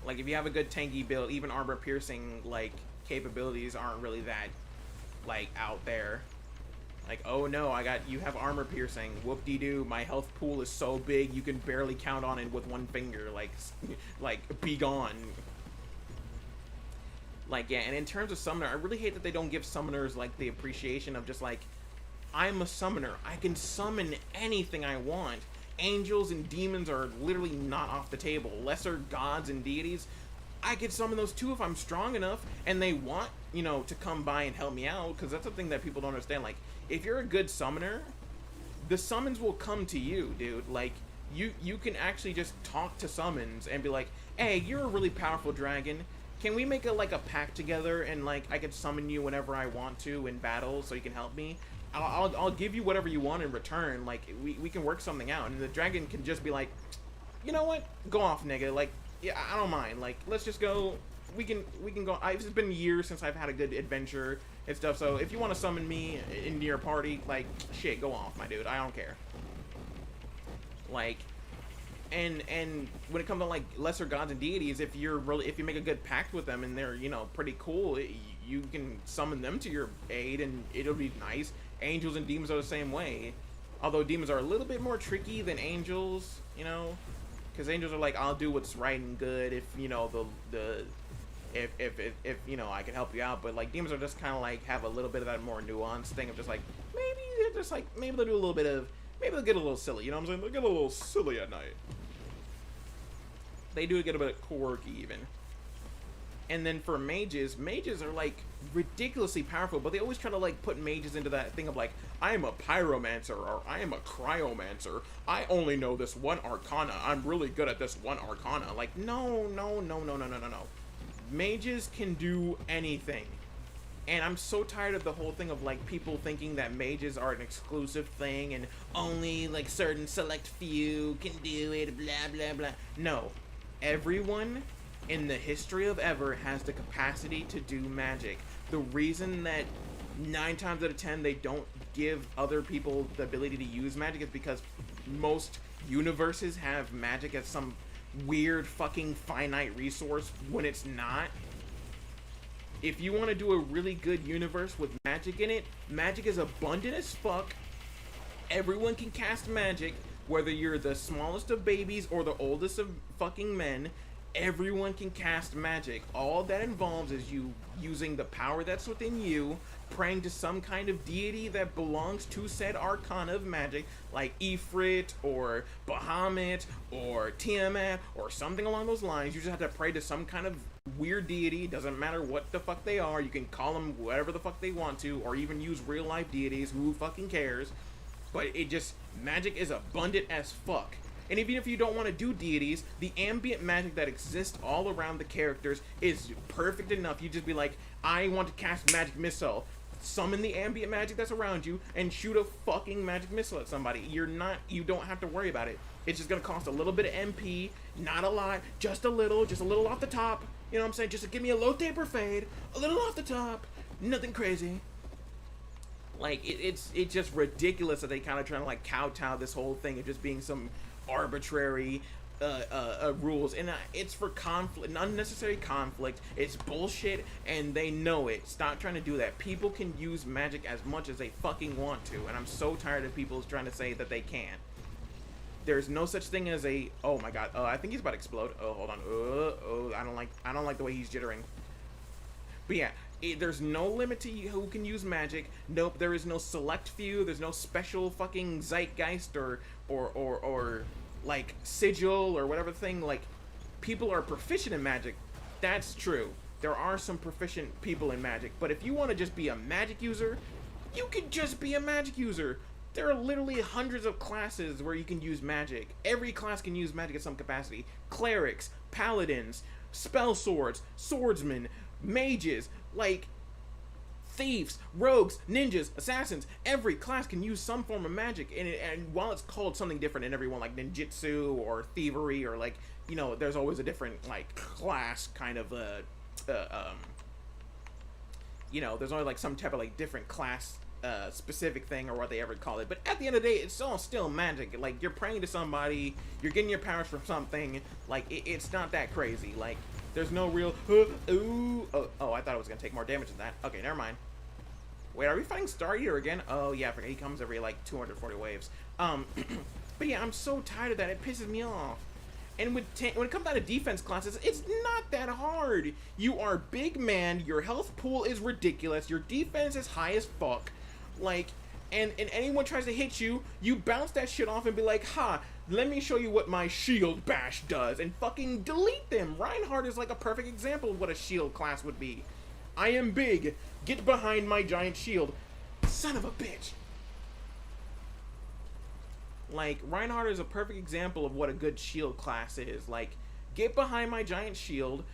Like if you have a good tanky build, even armor piercing like capabilities aren't really that like out there. Like, oh no, you have armor piercing. Whoop-de-doo, my health pool is so big you can barely count on it with one finger. Like, be gone. Like, yeah, and in terms of summoner, I really hate that they don't give summoners, like, the appreciation of just, like, I'm a summoner. I can summon anything I want. Angels and demons are literally not off the table. Lesser gods and deities, I could summon those too if I'm strong enough, and they want, you know, to come by and help me out, because that's the thing that people don't understand. Like, if you're a good summoner, the summons will come to you, dude. Like, you can actually just talk to summons and be like, hey, you're a really powerful dragon. Can we make a pact together, and like I could summon you whenever I want to in battle so you can help me? I'll give you whatever you want in return. Like, we can work something out. And the dragon can just be like, you know what? Go off, nigga. Like, yeah, I don't mind. Like, let's just go. We can go. It's been years since I've had a good adventure and stuff. So if you want to summon me into your party, like, shit, go off, my dude. I don't care. Like, and when it comes to like lesser gods and deities, if you make a good pact with them and they're, you know, pretty cool, you can summon them to your aid and it'll be nice. Angels and demons are the same way, although demons are a little bit more tricky than angels, you know. Because angels are like, I'll do what's right and good if, you know, if you know, I can help you out. But like demons are just kind of like have a little bit of that more nuanced thing of just like, maybe they'll do a little bit of, maybe they'll get a little silly, you know what I'm saying? They'll get a little silly at night. They do get a bit quirky even. And then for mages are like ridiculously powerful, but they always try to like put mages into that thing of like, I am a pyromancer or I am a cryomancer. I only know this one arcana. I'm really good at this one arcana. Like, no. Mages can do anything. And I'm so tired of the whole thing of like people thinking that mages are an exclusive thing and only like certain select few can do it, blah blah blah. No. Everyone in the history of ever has the capacity to do magic. The reason that 9 times out of 10 they don't give other people the ability to use magic is because most universes have magic as some weird fucking finite resource when it's not. If you want to do a really good universe with magic in it, magic is abundant as fuck. Everyone can cast magic, whether you're the smallest of babies or the oldest of fucking men. Everyone can cast magic. All that involves is you using the power that's within you, praying to some kind of deity that belongs to said arcana of magic, like Ifrit or Bahamut or Tiamat or something along those lines. You just have to pray to some kind of weird deity. Doesn't matter what the fuck they are. You can call them whatever the fuck they want to, or even use real life deities. Who fucking cares? But magic is abundant as fuck. And even if you don't want to do deities, the ambient magic that exists all around the characters is perfect enough. You just be like, I want to cast magic missile. summon the ambient magic that's around you and shoot a fucking magic missile at somebody. You don't have to worry about it. It's just gonna cost a little bit of MP, not a lot, just a little off the top. You know what I'm saying? Just to give me a low taper fade, a little off the top, nothing crazy. Like, it's just ridiculous that they kind of trying to, like, kowtow this whole thing of just being some arbitrary rules. And it's for conflict, unnecessary conflict. It's bullshit, and they know it. Stop trying to do that. People can use magic as much as they fucking want to, and I'm so tired of people trying to say that they can't. There's no such thing as a... Oh, my God. I think he's about to explode. Oh, hold on. I don't like the way he's jittering. But yeah, there's no limit to who can use magic. Nope, there is no select few. There's no special fucking zeitgeist or like sigil or whatever thing. Like, people are proficient in magic. That's true. There are some proficient people in magic. But if you want to just be a magic user, you can just be a magic user. There are literally hundreds of classes where you can use magic. Every class can use magic at some capacity. Clerics, paladins, spell swords, swordsmen, mages, like thieves, rogues, ninjas, assassins. Every class can use some form of magic, and while it's called something different in everyone, like ninjutsu or thievery, or like, you know, there's always a different like class kind of you know, there's only like some type of like different class specific thing or what they ever call it. But at the end of the day, it's all still magic. Like, you're praying to somebody, you're getting your powers from something. Like, it's not that crazy. Like, there's no real I thought it was gonna take more damage than that. Okay, never mind. Wait, are we fighting Star Eater again? Oh yeah, I forget he comes every like 240 waves. But yeah, I'm so tired of that. It pisses me off. And when it comes down to defense classes, it's not that hard. You are big man, your health pool is ridiculous, your defense is high as fuck. Like, and anyone tries to hit you, you bounce that shit off and be like, ha, let me show you what my shield bash does, and fucking delete them. Reinhardt is like a perfect example of what a shield class would be. I am big, get behind my giant shield. Son of a bitch. Like, Reinhardt is a perfect example of what a good shield class is. Like, get behind my giant shield,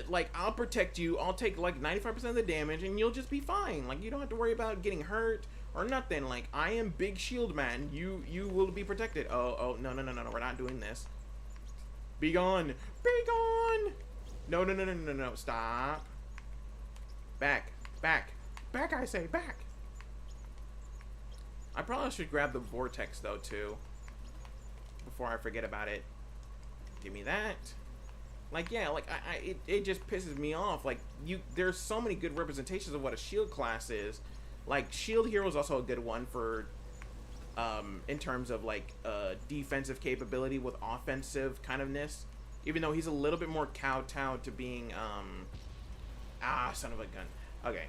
like, I'll protect you, I'll take like 95% of the damage, and you'll just be fine. Like, you don't have to worry about getting hurt or nothing. Like, I am big shield man, you will be protected. Oh, no, we're not doing this. Be gone. Be gone. No, stop. Back, I say, back. I probably should grab the vortex though too, before I forget about it. Give me that. Like, yeah, like, it just pisses me off. Like, there's so many good representations of what a shield class is. Like, shield hero is also a good one for, in terms of, like, defensive capability with offensive kind ofness. Even though he's a little bit more kowtowed to being, son of a gun. Okay.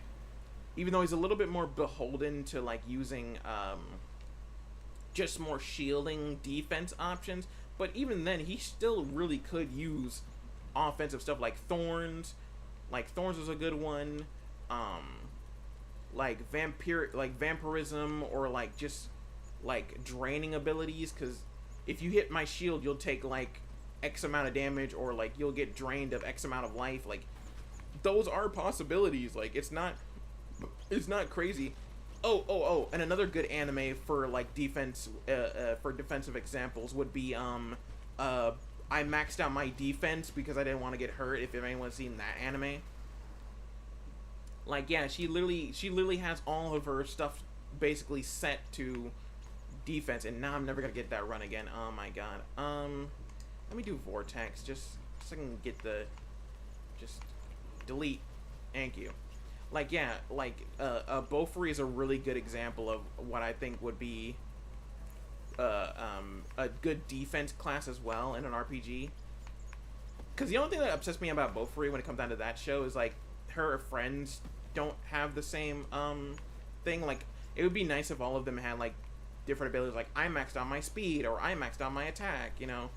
Even though he's a little bit more beholden to, like, using, just more shielding defense options. But even then, he still really could use offensive stuff like Thorns. Like, Thorns is a good one. Like, vampirism, or, like, just, like, draining abilities. Because if you hit my shield, you'll take, like, X amount of damage, or, like, you'll get drained of X amount of life. Like, those are possibilities. Like, it's not crazy. Oh, and another good anime for, like, defense, for defensive examples would be, I maxed out my defense because I didn't want to get hurt, if anyone's seen that anime. Like, yeah, she literally has all of her stuff basically set to defense, and now I'm never gonna get that run again. Oh my god. Let me do vortex, just so I can get the, just delete. Thank you. Like, yeah, like, Beaufry is a really good example of what I think would be a good defense class as well in an RPG. Because the only thing that upsets me about Beaufry when it comes down to that show is, like, her friends don't have the same thing. Like, it would be nice if all of them had, like, different abilities. Like, I maxed out my speed, or I maxed out my attack, you know.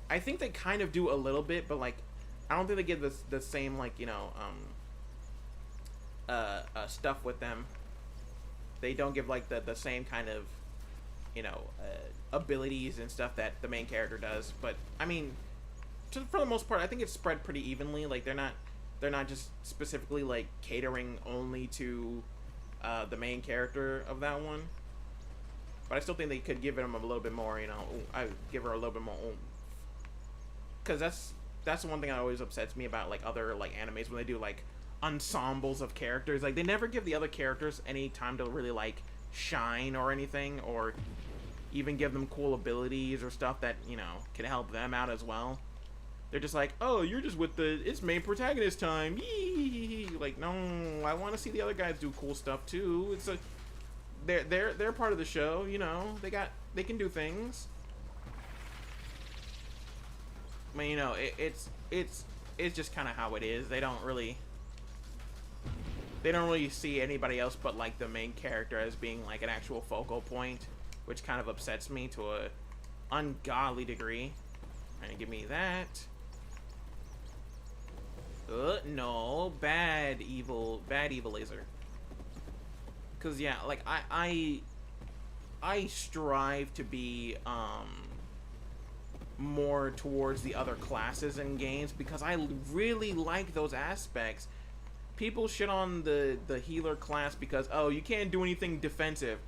I think they kind of do a little bit, but, like, I don't think they give the same, like, you know, stuff with them. They don't give, like, the same kind of, you know, abilities and stuff that the main character does. But I mean, for the most part, I think it's spread pretty evenly. Like, they're not just specifically, like, catering only to the main character of that one. But I still think they could give him a little bit more, you know, I give her a little bit more, because that's the one thing that always upsets me about like other like animes when they do like ensembles of characters. Like they never give the other characters any time to really like shine or anything, or even give them cool abilities or stuff that, you know, can help them out as well. They're just like, oh, you're just with it's main protagonist time. Yee. Like, no, I want to see the other guys do cool stuff too. It's a they're part of the show, you know. They can do things. I mean, you know, it's just kind of how it is. They don't really see anybody else but like the main character as being like an actual focal point, which kind of upsets me to a ungodly degree. And give me that. No, bad evil laser. Cause yeah, like I strive to be more towards the other classes in games because I really like those aspects. People shit on the healer class because, oh, you can't do anything defensive.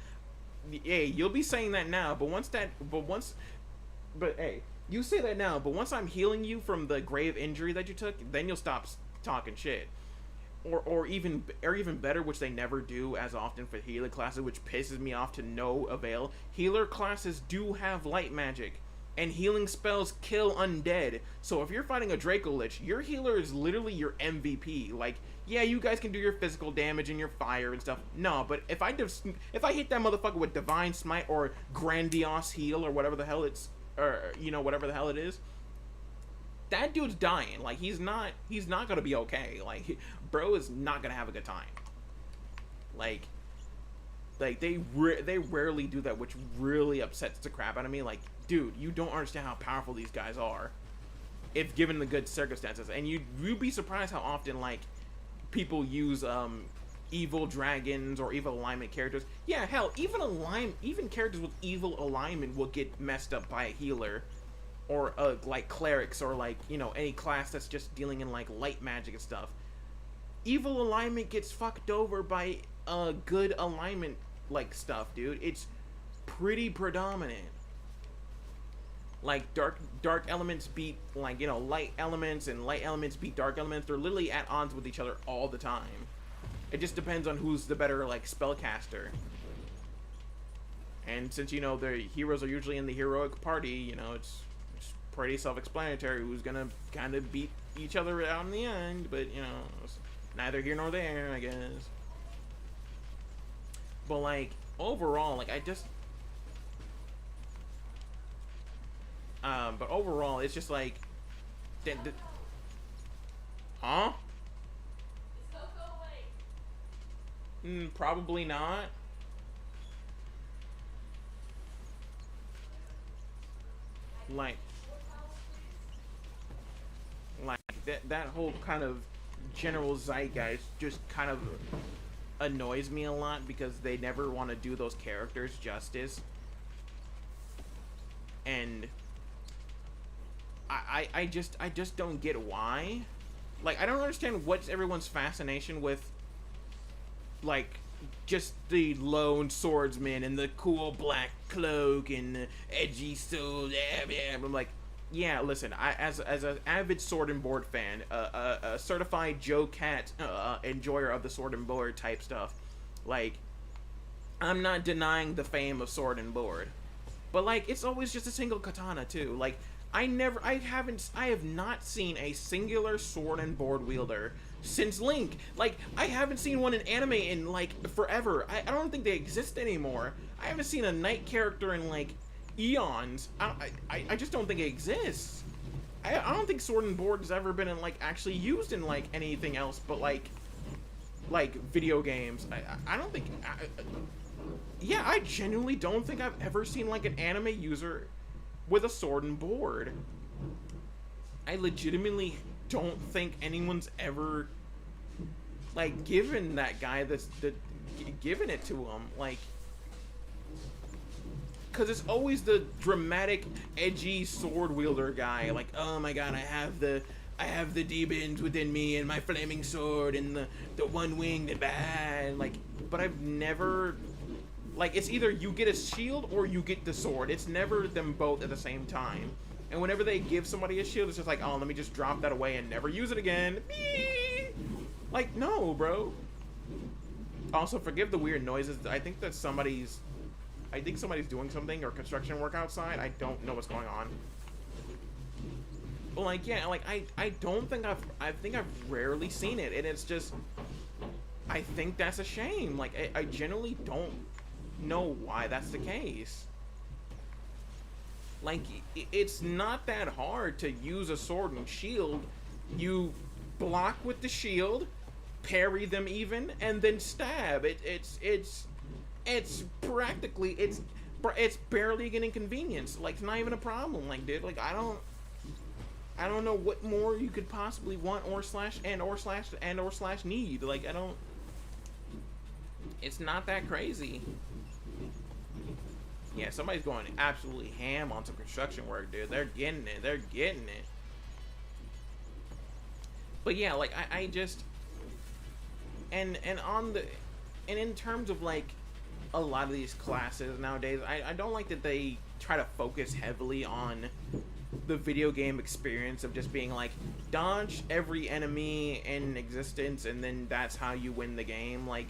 Hey, you'll be saying that now, but hey, you say that now, but once I'm healing you from the grave injury that you took, then you'll stop talking shit. Or even better, which they never do as often for healer classes, which pisses me off to no avail. Healer classes do have light magic, and healing spells kill undead. So if you're fighting a Draco Lich, your healer is literally your MVP. Like, yeah, you guys can do your physical damage and your fire and stuff. No, but if I hit that motherfucker with Divine Smite or Grandiose Heal or whatever the hell it's, or you know, whatever the hell it is, that dude's dying. Like, he's not gonna be okay. Like, bro is not gonna have a good time. Like they rarely do that, which really upsets the crap out of me. Like, dude, you don't understand how powerful these guys are if given the good circumstances. And you'd be surprised how often like people use evil dragons or evil alignment characters. Yeah, hell, even characters with evil alignment will get messed up by a healer, or like clerics, or like, you know, any class that's just dealing in like light magic and stuff. Evil alignment gets fucked over by good alignment like stuff, dude. It's pretty predominant. Like dark elements beat, like, you know, light elements, and light elements beat dark elements. They're literally at odds with each other all the time. It just depends on who's the better like spellcaster. And since, you know, the heroes are usually in the heroic party, you know, it's pretty self-explanatory who's gonna kind of beat each other out in the end. But, you know, it's neither here nor there, I guess. But like overall, like but overall, it's just like, huh? Probably not. Like that whole kind of general zeitgeist just kind of annoys me a lot, because they never want to do those characters justice. And I just don't get why. Like, I don't understand what's everyone's fascination with, like, just the lone swordsman and the cool black cloak and the edgy sword. I'm like, yeah, listen, as an avid sword and board fan, a certified Joe Cat enjoyer of the sword and board type stuff, like, I'm not denying the fame of sword and board, but like, it's always just a single katana too. Like, I have not seen a singular sword and board wielder since Link. Like, I haven't seen one in anime in like forever. I don't think they exist anymore. I haven't seen a knight character in like eons. I just don't think it exists. I don't think sword and board has ever been in like actually used in like anything else but like video games. I don't think. Yeah, I genuinely don't think I've ever seen like an anime user with a sword and board. I legitimately don't think anyone's ever like given that guy given it to him, like, because it's always the dramatic, edgy sword wielder guy. Like, oh my god, I have the demons within me and my flaming sword and the one winged and bad. Like, but I've never, like, it's either you get a shield or you get the sword. It's never them both at the same time. And whenever they give somebody a shield, it's just like, oh, let me just drop that away and never use it again. Like, no, bro. Also, forgive the weird noises. I think somebody's doing something or construction work outside. I don't know what's going on. But like, yeah, like I don't think I think I've rarely seen it, and it's just, I think that's a shame. Like, I generally don't know why that's the case. Like, it's not that hard to use a sword and shield. You block with the shield, parry them even, and then stab. It's practically, it's barely an inconvenience. Like, it's not even a problem. Like, dude, like, I don't know what more you could possibly want or slash need. Like, it's not that crazy. Yeah, somebody's going absolutely ham on some construction work, dude. They're getting it. They're getting it. But yeah, like, I just, and in terms of, like, a lot of these classes nowadays, I don't like that they try to focus heavily on the video game experience of just being like, dodge every enemy in existence and then that's how you win the game. Like,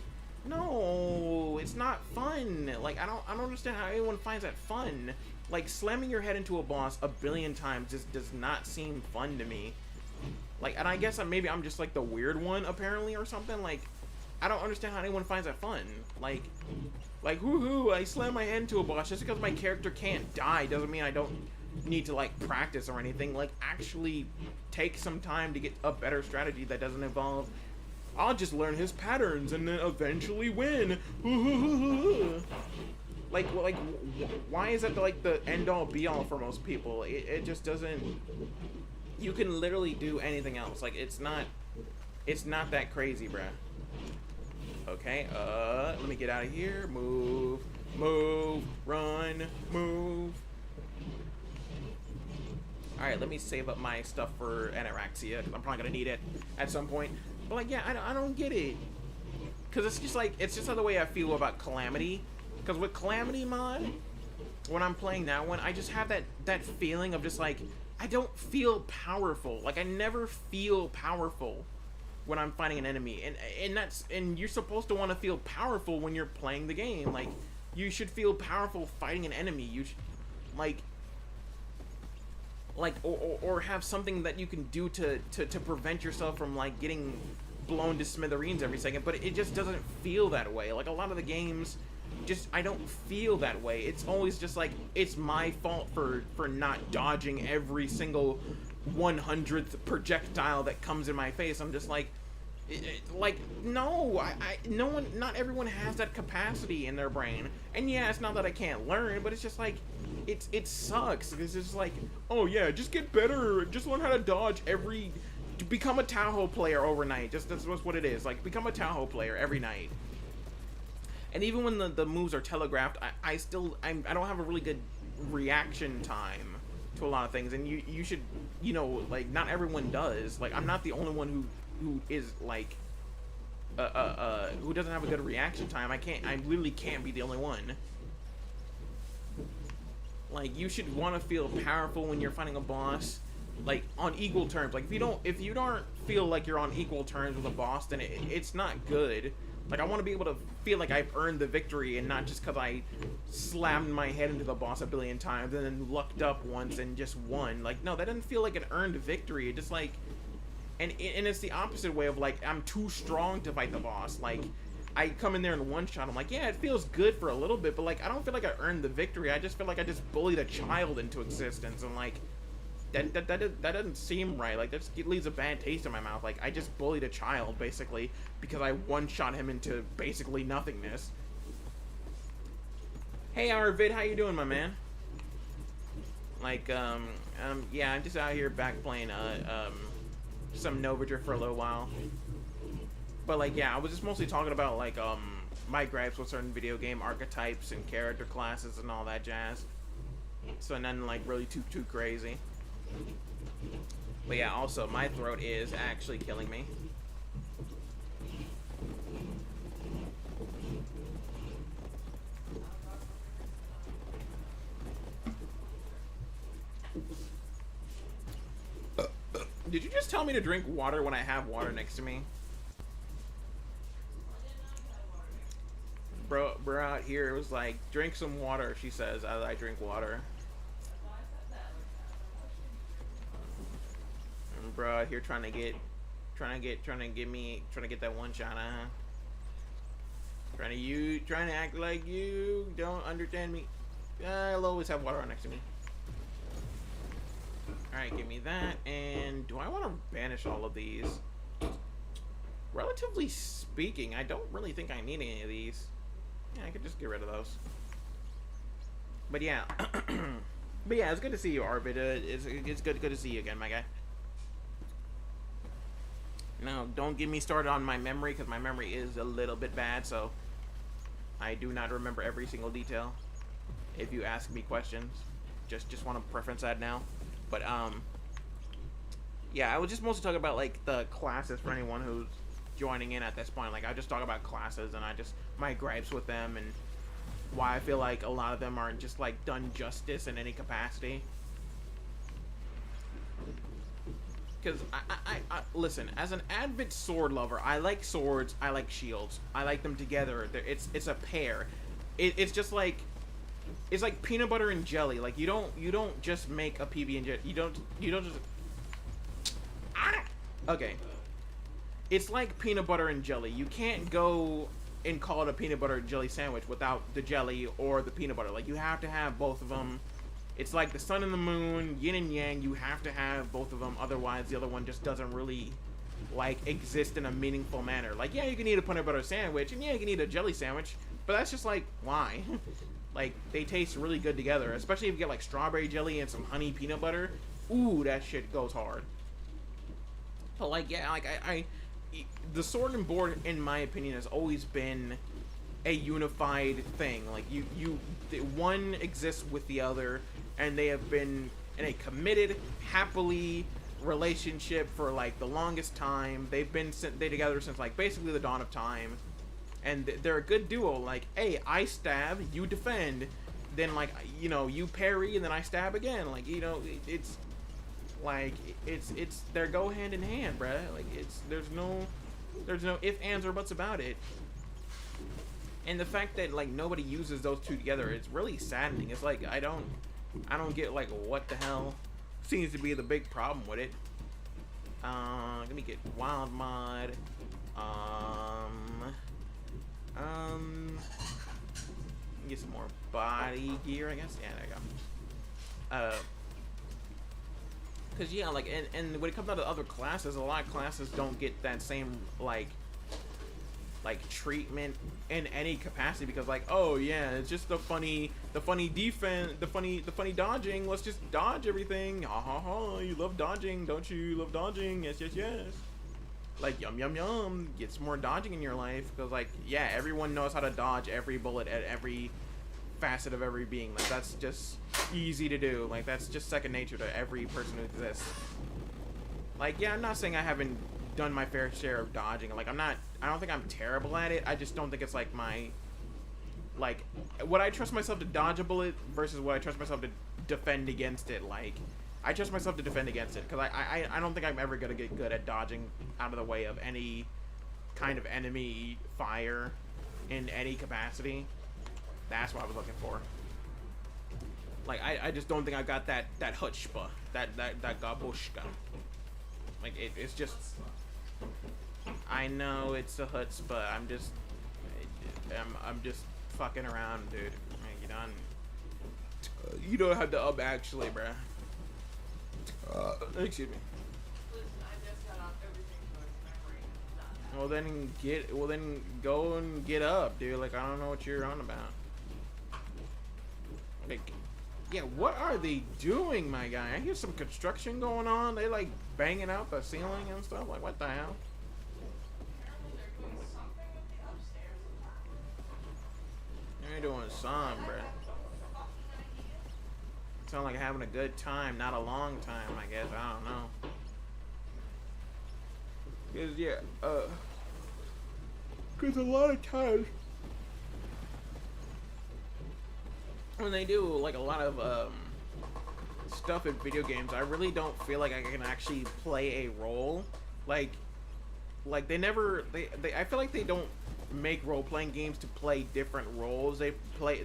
no, it's not fun. Like, I don't understand how anyone finds that fun. Like, slamming your head into a boss a billion times just does not seem fun to me. Like, and I guess maybe I'm just like the weird one apparently or something. Like, I don't understand how anyone finds that fun. Like woohoo, I slam my head into a boss. Just because my character can't die doesn't mean I don't need to, like, practice or anything. Like, actually take some time to get a better strategy that doesn't involve, I'll just learn his patterns and then eventually win. Like, why is that like the end all be all for most people? It just doesn't. You can literally do anything else. Like, it's not that crazy, bruh. Okay, let me get out of here. Move, run, move. Alright, let me save up my stuff for anorexia, because I'm probably gonna need it at some point. But, like, yeah, I don't get it. Because it's just, like, it's just the way I feel about Calamity. Because with Calamity mod, when I'm playing that one, I just have that feeling of just, like, I don't feel powerful. Like, I never feel powerful when I'm fighting an enemy. And you're supposed to want to feel powerful when you're playing the game. Like, you should feel powerful fighting an enemy. You should, or have something that you can do to prevent yourself from, like, getting blown to smithereens every second, but it just doesn't feel that way. Like, a lot of the games, just, I don't feel that way. It's always just like, it's my fault for not dodging every single 100th projectile that comes in my face. I'm just like, no, not everyone has that capacity in their brain. And yeah, it's not that I can't learn, but it's just like, it sucks. It's just like, oh yeah, just get better, just learn how to dodge become a Tahoe player overnight. Just, that's what it is. Like, become a Tahoe player every night. And even when the moves are telegraphed, I don't have a really good reaction time to a lot of things. And you should, you know, like, not everyone does. Like, I'm not the only one who is, like, who doesn't have a good reaction time. I literally can't be the only one. Like, you should want to feel powerful when you're fighting a boss, like, on equal terms. Like, if you don't feel like you're on equal terms with a boss, then it's not good. Like, I want to be able to feel like I've earned the victory and not just because I slammed my head into the boss a billion times and then lucked up once and just won. Like, no, that doesn't feel like an earned victory. It just, like, and it's the opposite way of, like, I'm too strong to fight the boss. Like, I come in there in one shot, I'm like, yeah, it feels good for a little bit, but, like, I don't feel like I earned the victory. I just feel like I just bullied a child into existence, and, like, that doesn't seem right. Like, that just leaves a bad taste in my mouth. Like, I just bullied a child, basically, because I one-shot him into basically nothingness. Hey, Arvid, how you doing, my man? Like, yeah, I'm just out here back playing, some Novager for a little while. But, like, yeah, I was just mostly talking about, like, my gripes with certain video game archetypes and character classes and all that jazz. So nothing, like, really too crazy. But yeah, also, my throat is actually killing me. Did you just tell me to drink water when I have water next to me? Bro out here was like, drink some water, she says, as I drink water. And bro out here trying to get that one shot, trying to act like you don't understand me. I'll always have water next to me. Alright, give me that. And do I want to banish all of these? Relatively speaking, I don't really think I need any of these. Yeah, I could just get rid of those. But yeah. But yeah, it's good to see you, Arvid. It's good to see you again, my guy. Now, don't get me started on my memory, because my memory is a little bit bad, so I do not remember every single detail. If you ask me questions, just want to preference that now. But yeah, I was just mostly talking about like the classes for anyone who's joining in at this point. Like I just talk about classes and my gripes with them and why I feel like a lot of them aren't just like done justice in any capacity. Because I listen, as an avid sword lover, I like swords, I like shields, I like them together. It's a pair. It's just like, it's like peanut butter and jelly. Like you don't just make a PB and J. You don't just. Okay. It's like peanut butter and jelly. You can't go and call it a peanut butter and jelly sandwich without the jelly or the peanut butter. Like you have to have both of them. It's like the sun and the moon, yin and yang. You have to have both of them. Otherwise, the other one just doesn't really like exist in a meaningful manner. Like yeah, you can eat a peanut butter sandwich, and yeah, you can eat a jelly sandwich. But that's just like why. Like, they taste really good together, especially if you get, like, strawberry jelly and some honey peanut butter. Ooh, that shit goes hard. But, like, yeah, like, the sword and board, in my opinion, has always been a unified thing. Like, one exists with the other, and they have been in a committed, happily relationship for, like, the longest time. They've been together since, like, basically the dawn of time. And they're a good duo. Like, hey, I stab, you defend, then like, you know, you parry, and then I stab again. Like, you know, it's like they go hand in hand, bruh. Like, there's no ifs, ands, or buts about it. And the fact that like nobody uses those two together, it's really saddening. It's like I don't get like what the hell seems to be the big problem with it. Let me get wild mod. Get some more body gear, I guess. Yeah, there you go. Cause yeah, like, and when it comes down to other classes, a lot of classes don't get that same like treatment in any capacity, because like, oh yeah, it's just the funny defense, the funny dodging. Let's just dodge everything. Ha ha ha! You love dodging, don't you? Love dodging? Yes, yes, yes. Like, yum yum yum, get some more dodging in your life, because like, yeah, everyone knows how to dodge every bullet at every facet of every being. Like, that's just easy to do. Like, that's just second nature to every person who exists. Like, yeah, I'm not saying I haven't done my fair share of dodging. Like, I don't think I'm terrible at it. I just don't think it's like my, like, would I trust myself to dodge a bullet versus would I trust myself to defend against it? Like, I trust myself to defend against it, because I don't think I'm ever going to get good at dodging out of the way of any kind of enemy fire in any capacity. That's what I was looking for. Like, I just don't think I've got that chutzpah, that gabushka. Like, it's just, I know it's a chutzpah. I'm just fucking around, dude. You don't have to actually, bruh. Excuse me. Well then go and get up, dude. Like, I don't know what you're on about. Like, yeah, what are they doing, my guy? I hear some construction going on. They like banging out the ceiling and stuff. Like, what the hell? They're doing something, bro. Sound like having a good time, not a long time, I guess. I don't know. Cause yeah, cause a lot of times when they do like a lot of stuff in video games, I really don't feel like I can actually play a role. Like they never they I feel like they don't make role-playing games to play different roles. They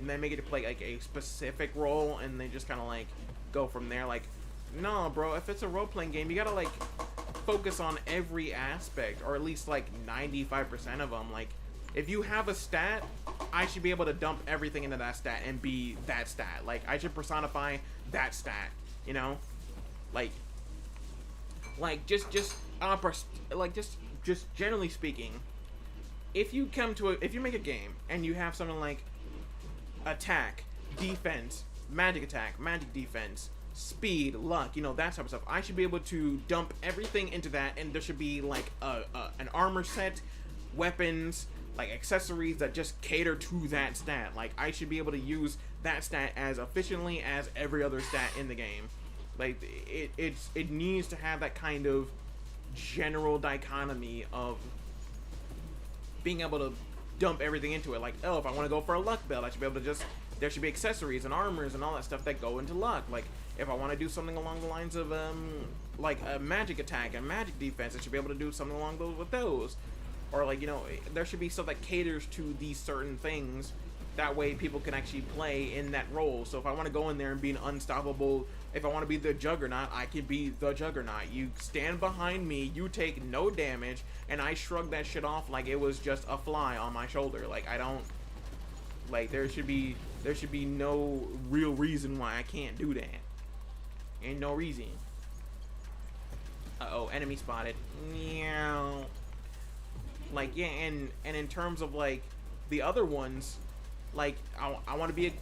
make it to play like a specific role, and they just kind of like go from there. Like, no, bro, if it's a role-playing game, you gotta like focus on every aspect, or at least like 95% of them. Like, if you have a stat, I should be able to dump everything into that stat and be that stat. Like, I should personify that stat, you know? Like just generally speaking, if you make a game and you have something like attack, defense, magic attack, magic defense, speed, luck, you know, that type of stuff, I should be able to dump everything into that, and there should be like an armor set, weapons, like accessories that just cater to that stat. Like, I should be able to use that stat as efficiently as every other stat in the game. Like, it needs to have that kind of general dichotomy of being able to dump everything into it. Like, oh, if I want to go for a luck belt, I should be able to just, there should be accessories and armors and all that stuff that go into luck. Like, if I want to do something along the lines of like a magic attack and magic defense, I should be able to do something along those with those. Or, like, you know, there should be stuff that caters to these certain things. That way people can actually play in that role. So if I want to go in there and be an unstoppable, if I want to be the Juggernaut, I can be the Juggernaut. You stand behind me, you take no damage, and I shrug that shit off like it was just a fly on my shoulder. Like, I don't, like, there should be no real reason why I can't do that. Ain't no reason. Uh-oh, enemy spotted. Meow. Like, yeah, and in terms of, like, the other ones, like, I want to be a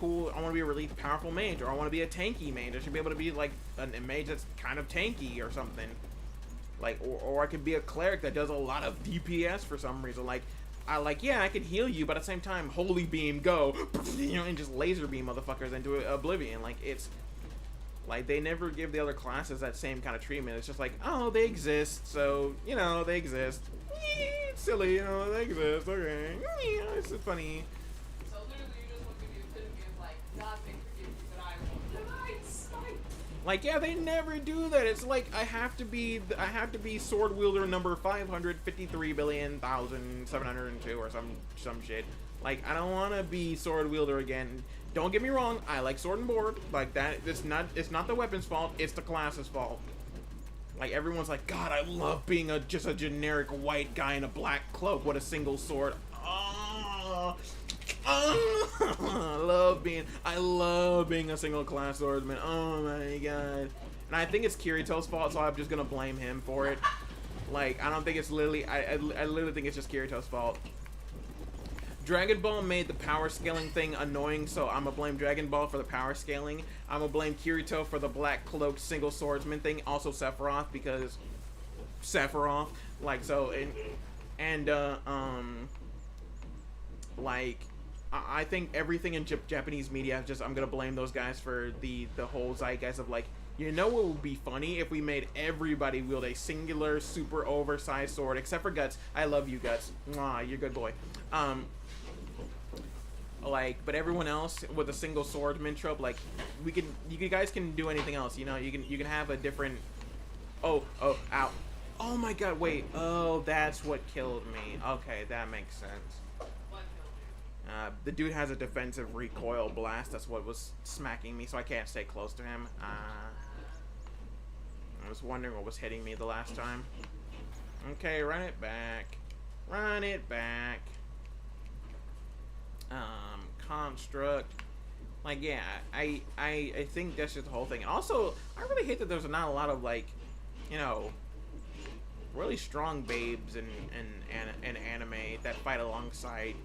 really powerful mage, or I want to be a tanky mage. I should be able to be, like, a mage that's kind of tanky or something. Like, or I could be a cleric that does a lot of DPS for some reason. Like, yeah, I can heal you, but at the same time, holy beam, go, you know, and just laser beam motherfuckers into oblivion. Like, it's, like, they never give the other classes that same kind of treatment. It's just like, oh, they exist, so, you know, they exist. It's silly, you know, they exist, okay. Yeah, it's funny. So literally, you just want to be a pit of like, God may forgive you, but I won't. Like, yeah, they never do that. It's like, I have to be sword wielder number 553,702 or some shit. Like, I don't want to be sword wielder again. Don't get me wrong, I like sword and board. Like, that, it's not the weapon's fault, it's the class's fault. Like, everyone's like, God, I love being just a generic white guy in a black cloak with a single sword. Oh, I love being a single class swordsman. Oh my god. And I think it's Kirito's fault, so I'm just gonna blame him for it. Like, I don't think it's literally, I literally think it's just Kirito's fault. Dragon Ball made the power scaling thing annoying, so I'm gonna blame Dragon Ball for the power scaling. I'm gonna blame Kirito for the black cloaked single swordsman thing. Also Sephiroth, because Sephiroth. Like, so, like, I think everything in Japanese media, I'm gonna blame those guys for the whole zeitgeist of, like, you know what would be funny if we made everybody wield a singular, super oversized sword, except for Guts. I love you, Guts. Mwah, you're a good boy. Like, but everyone else with a single swordsman trope, like, you guys can do anything else, you know. You can have a different. Oh, ow. Oh my god, wait. Oh, that's what killed me. Okay, that makes sense. What killed you? The dude has a defensive recoil blast. That's what was smacking me, so I can't stay close to him. I was wondering what was hitting me the last time. Okay, run it back. Run it back. Construct. Like, yeah, I think that's just the whole thing. And also, I really hate that there's not a lot of, like, you know, really strong babes in anime that fight alongside,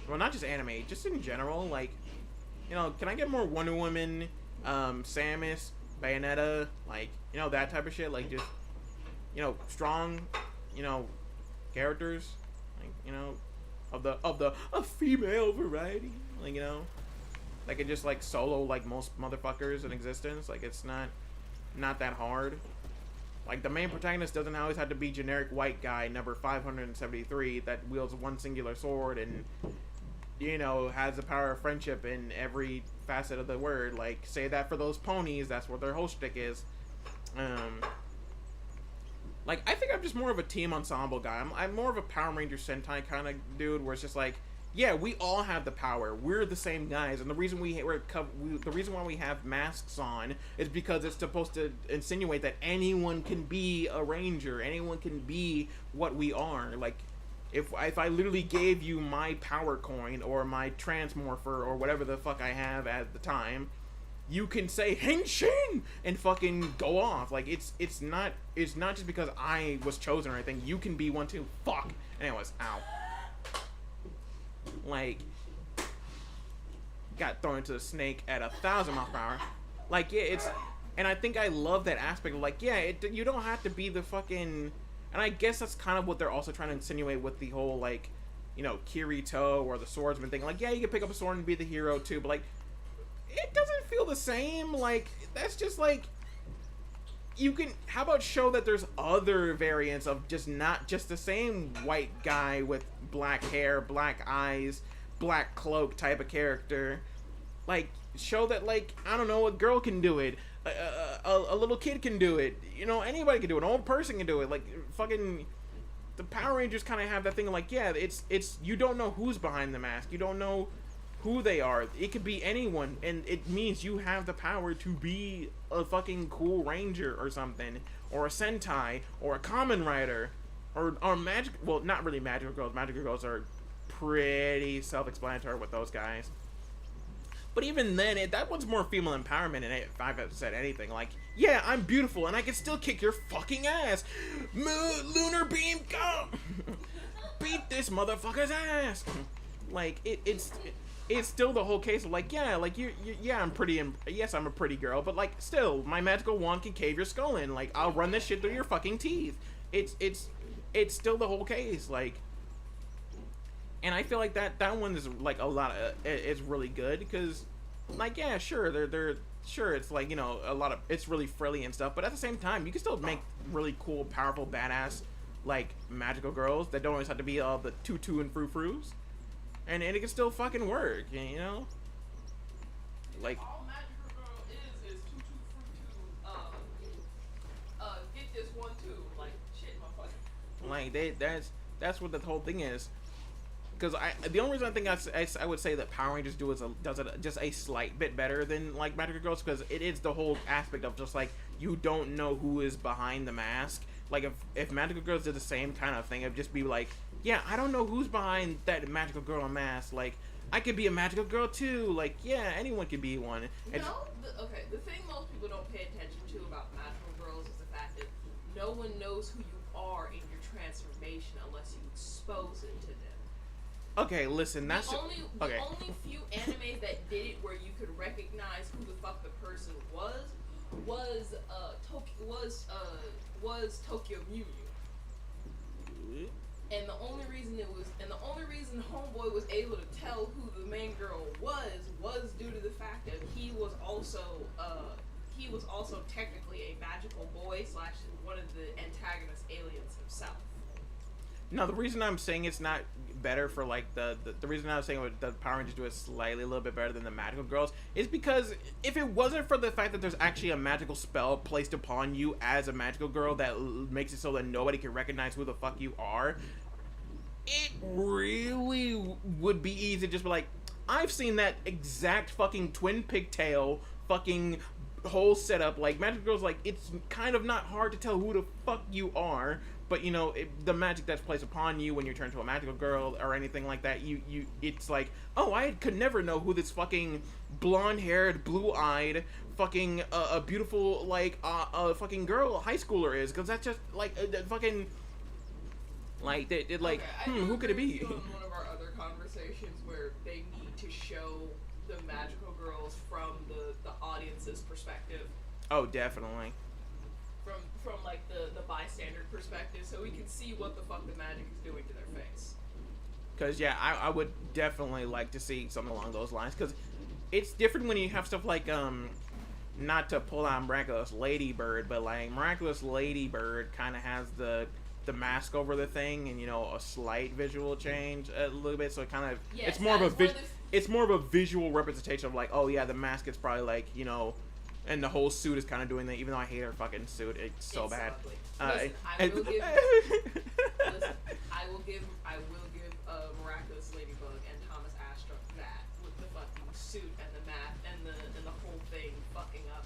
well, not just anime, just in general. Like, you know, can I get more Wonder Woman, Samus, Bayonetta, like, you know, that type of shit? Like, just, you know, strong, you know, characters, like, you know, of the female variety, like, you know, that can just, like, solo, like, most motherfuckers in existence. Like, it's not that hard. Like, the main protagonist doesn't always have to be generic white guy number 573 that wields one singular sword and you know, has the power of friendship in every facet of the word. Like, say that for those ponies, that's what their whole shtick is. Like, I think I'm just more of a team ensemble guy. I'm more of a Power Ranger Sentai kind of dude, where it's just like, yeah, we all have the power. We're the same guys, and the reason the reason why we have masks on is because it's supposed to insinuate that anyone can be a ranger, anyone can be what we are. Like, if I literally gave you my power coin or my transmorpher or whatever the fuck I have at the time, you can say Henshin and fucking go off. Like, it's not just because I was chosen or anything. You can be one too. Fuck. Anyways, ow. Like, got thrown into the snake at 1,000 miles per hour. Like, yeah, it's, and I think I love that aspect of, like, yeah, you don't have to be the fucking, and I guess that's kind of what they're also trying to insinuate with the whole, like, you know, Kirito or the swordsman thing. Like, yeah, you can pick up a sword and be the hero too, but like, it doesn't feel the same. Like, that's just like, you can, how about show that there's other variants of just not just the same white guy with black hair, black eyes, black cloak type of character. Like, show that, like, I don't know, a girl can do it, a little kid can do it, you know, anybody can do it, an old person can do it. Like, fucking, the Power Rangers kind of have that thing of, like, yeah, it's you don't know who's behind the mask, you don't know who they are. It could be anyone, and it means you have the power to be a fucking cool ranger or something, or a Sentai, or a Kamen Rider, or magic. Well, not really magical girls. Magical girls are pretty self-explanatory with those guys. But even then, that one's more female empowerment, and if I've said anything, like, yeah, I'm beautiful, and I can still kick your fucking ass. Lunar beam, go! Beat this motherfucker's ass. Like, it's still the whole case of, like, yeah, like, yeah, I'm pretty, yes, I'm a pretty girl, but, like, still, my magical wand can cave your skull in. Like, I'll run this shit through your fucking teeth. It's still the whole case, like, and I feel like that one is, like, a lot of, it's really good, because, like, yeah, sure, they're sure, it's, like, you know, a lot of, it's really frilly and stuff, but at the same time, you can still make really cool, powerful, badass, like, magical girls that don't always have to be all the tutu and frou-frous. And it can still fucking work, you know? Like, all Magical Girl is tutu fruit get this one too. Like, shit, motherfucker. like, that's what the whole thing is. Because the only reason I think I would say that Power Rangers does it just a slight bit better than, like, Magical Girls, because it is the whole aspect of just, like, you don't know who is behind the mask. Like, if Magical Girls did the same kind of thing, it'd just be like, yeah, I don't know who's behind that magical girl mask. Like, I could be a magical girl too. Like, yeah, anyone could be one. The thing most people don't pay attention to about magical girls is the fact that no one knows who you are in your transformation unless you expose it to them. Okay, listen, that's the only few animes that did it where you could recognize who the fuck the person was Tokyo Mew Mew. And the only reason Homeboy was able to tell who the main girl was due to the fact that he was also technically a magical boy / one of the antagonist aliens himself. No, the reason I'm saying it's not better for, like, the reason I was saying the Power Rangers do it slightly a little bit better than the magical girls is because if it wasn't for the fact that there's actually a magical spell placed upon you as a magical girl that makes it so that nobody can recognize who the fuck you are, it really would be easy to just be like, I've seen that exact fucking twin pigtail fucking whole setup. Like, magical girls, like, it's kind of not hard to tell who the fuck you are. But, you know, the magic that's placed upon you when you turn to a magical girl or anything like that, it's like, oh, I could never know who this fucking blonde-haired, blue-eyed, fucking, a beautiful, like, fucking girl, high schooler is. Because that's just, like, fucking, like, who could it be? On one of our other conversations where they need to show the magical girls from the audience's perspective. Oh, definitely. From like the bystander perspective, so we can see what the fuck the magic is doing to their face. Because, yeah, I would definitely like to see something along those lines, because it's different when you have stuff like, not to pull out Miraculous Ladybird, but, like, Miraculous Ladybird kind of has the the mask over the thing, and a slight visual change a little bit. So it kind of Yes, it's more of a visual representation of like, oh yeah, the mask is probably like and the whole suit is kind of doing that. Even though I hate her fucking suit, it's so bad. Listen, I will give. I will give Miraculous Ladybug and Thomas Astruck that with the fucking suit and the mask and the whole thing fucking up.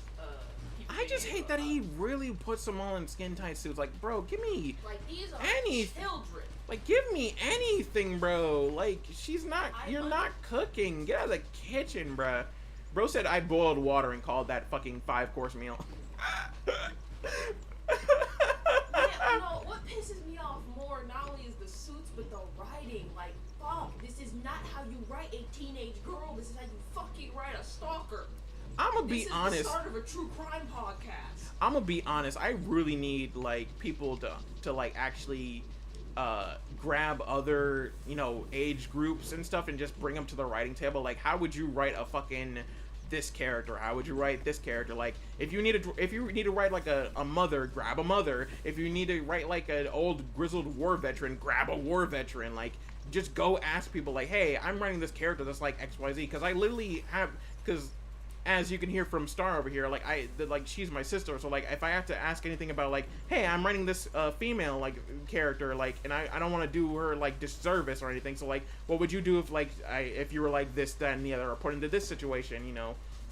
I just hate that he really puts them all in skin tight suits. Like, bro, give me like these are children. Like, give me anything, bro. Like, you're not cooking. Get out of the kitchen, bro. Bro said I boiled water and called that fucking 5-course meal. No, what pisses me off more not only is the suits but the writing. Like, fuck, this is not how you write a teenage girl. This is how you fucking write a stalker. I'm gonna be honest. This is the start of a true crime podcast. I'm gonna be honest. I really need like people to like actually grab other age groups and stuff and just bring them to the writing table. Like, how would you write a fucking this character? How would you write this character? Like, if you need to write like a mother, grab a mother. If you need to write like an old grizzled war veteran, grab a war veteran. Like, just go ask people like, hey, I'm writing this character that's like XYZ, because I literally have, because as you can hear from Star over here, like she's my sister, so like if I have to ask anything about like, hey, I'm writing this female like character, like, and I don't want to do her like disservice or anything, so like, what would you do if you were like this, that, and the other, or put into this situation,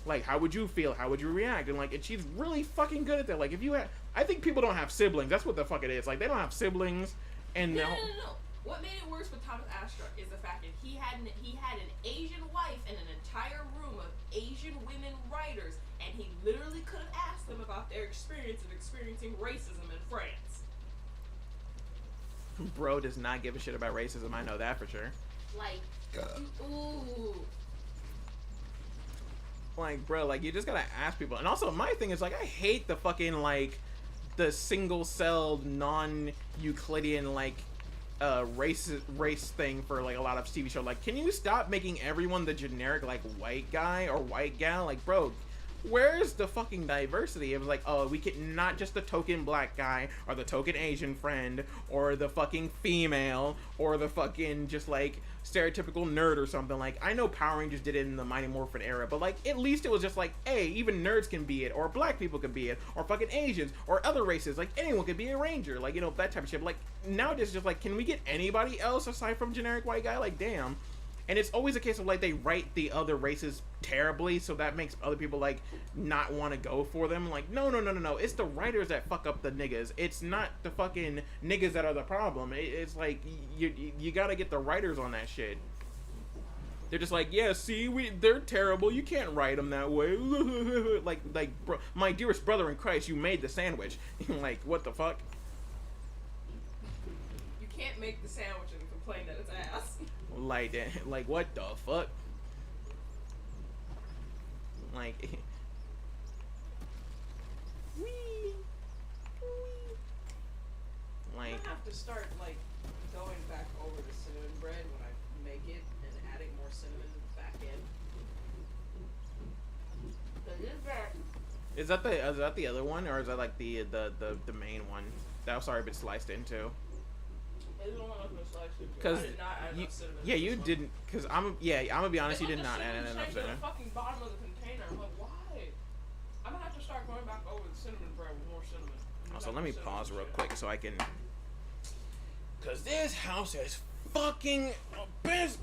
like, how would you feel, how would you react? And like, and she's really fucking good at that. Like, if you have, I think people don't have siblings, that's what the fuck it is. Like, they don't have siblings. And no. What made it worse with Thomas Astruck is the fact that he had an Asian wife and an entire room of Asian women writers, and he literally could have asked them about their experience of experiencing racism in France. Bro does not give a shit about racism, I know that for sure. Like, ooh. Like, bro, like, you just gotta ask people. And also, my thing is, like, I hate the fucking, like, the single-celled, non-Euclidean, like, race thing for like a lot of TV shows. Like, can you stop making everyone the generic like white guy or white gal? Like, bro, where's the fucking diversity? It was like, oh, we can not just the token black guy or the token Asian friend or the fucking female or the fucking just like stereotypical nerd or something. Like, I know Power Rangers did it in the Mighty Morphin era, but like at least it was just like, hey, even nerds can be it, or black people can be it, or fucking Asians or other races. Like, anyone could be a ranger, like, that type of shit. But like nowadays it's just like, can we get anybody else aside from generic white guy? Like, damn. And it's always a case of like they write the other races terribly, so that makes other people like not want to go for them. Like, no, it's the writers that fuck up the niggas. It's not the fucking niggas that are the problem. It's like you gotta get the writers on that shit. They're just like, yeah, see, they're terrible. You can't write them that way. like, bro, my dearest brother in Christ, you made the sandwich. Like, what the fuck? You can't make the sandwich and complain that it's ass. Like what the fuck? Like, like, I have to start like going back over the cinnamon bread when I make it and adding more cinnamon back in. Is that the other one, or is that like the main one that's already been sliced into? Because you didn't. Because I'm gonna be honest, you did not add enough cinnamon. The fucking bottom of the container. I'm like, why? I'm gonna have to start going back over the cinnamon bread with more cinnamon. Also, let me pause real quick so I can. Because this house is fucking abyss.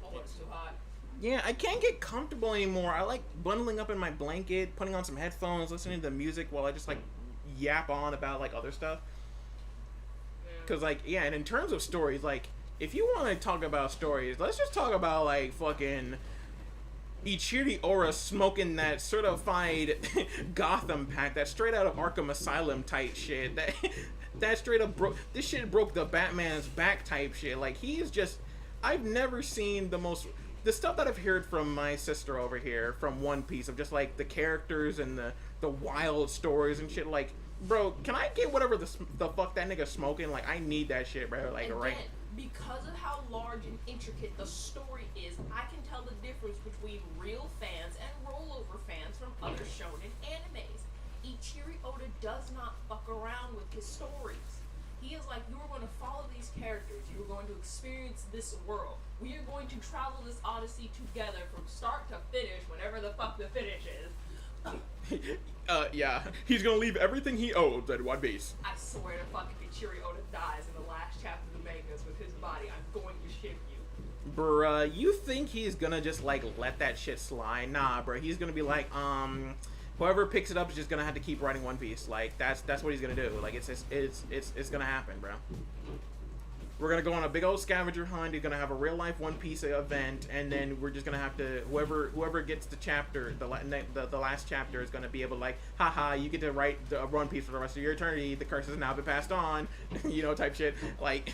Oh, it's too hot. Yeah, I can't get comfortable anymore. I like bundling up in my blanket, putting on some headphones, listening to the music while I just like yap on about like other stuff. Because, like, yeah, and in terms of stories, like, if you want to talk about stories, let's just talk about, like, fucking Ichiri Ora smoking that certified Gotham pack, that straight out of Arkham Asylum type shit, that straight up this shit broke the Batman's back type shit. Like, he is just, I've never seen the stuff that I've heard from my sister over here, from One Piece, of just, like, the characters and the wild stories and shit, like, bro, can I get whatever the fuck that nigga smoking? Like, I need that shit, bro. Like, and right. Then, because of how large and intricate the story is, I can tell the difference between real fans and rollover fans from other shonen animes. Ichiri Oda does not fuck around with his stories. He is like, you are going to follow these characters. You are going to experience this world. We are going to travel this odyssey together from start to finish, whenever the fuck the finish is. Yeah. He's gonna leave everything he owes at W.I.P. I swear to fucking Ichiro Oda dies in the last chapter of the mangas with his body. I'm going to ship you. Bruh, you think he's gonna just, like, let that shit slide? Nah, bruh. He's gonna be like, whoever picks it up is just gonna have to keep writing One Piece. Like, that's what he's gonna do. Like, it's gonna happen, bro. We're gonna go on a big old scavenger hunt. You're gonna have a real life One Piece event, and then we're just gonna have to whoever gets the chapter, the last chapter is gonna be able to, like, haha, you get to write the One Piece for the rest of your eternity. The curse has now been passed on, you know, type shit. Like,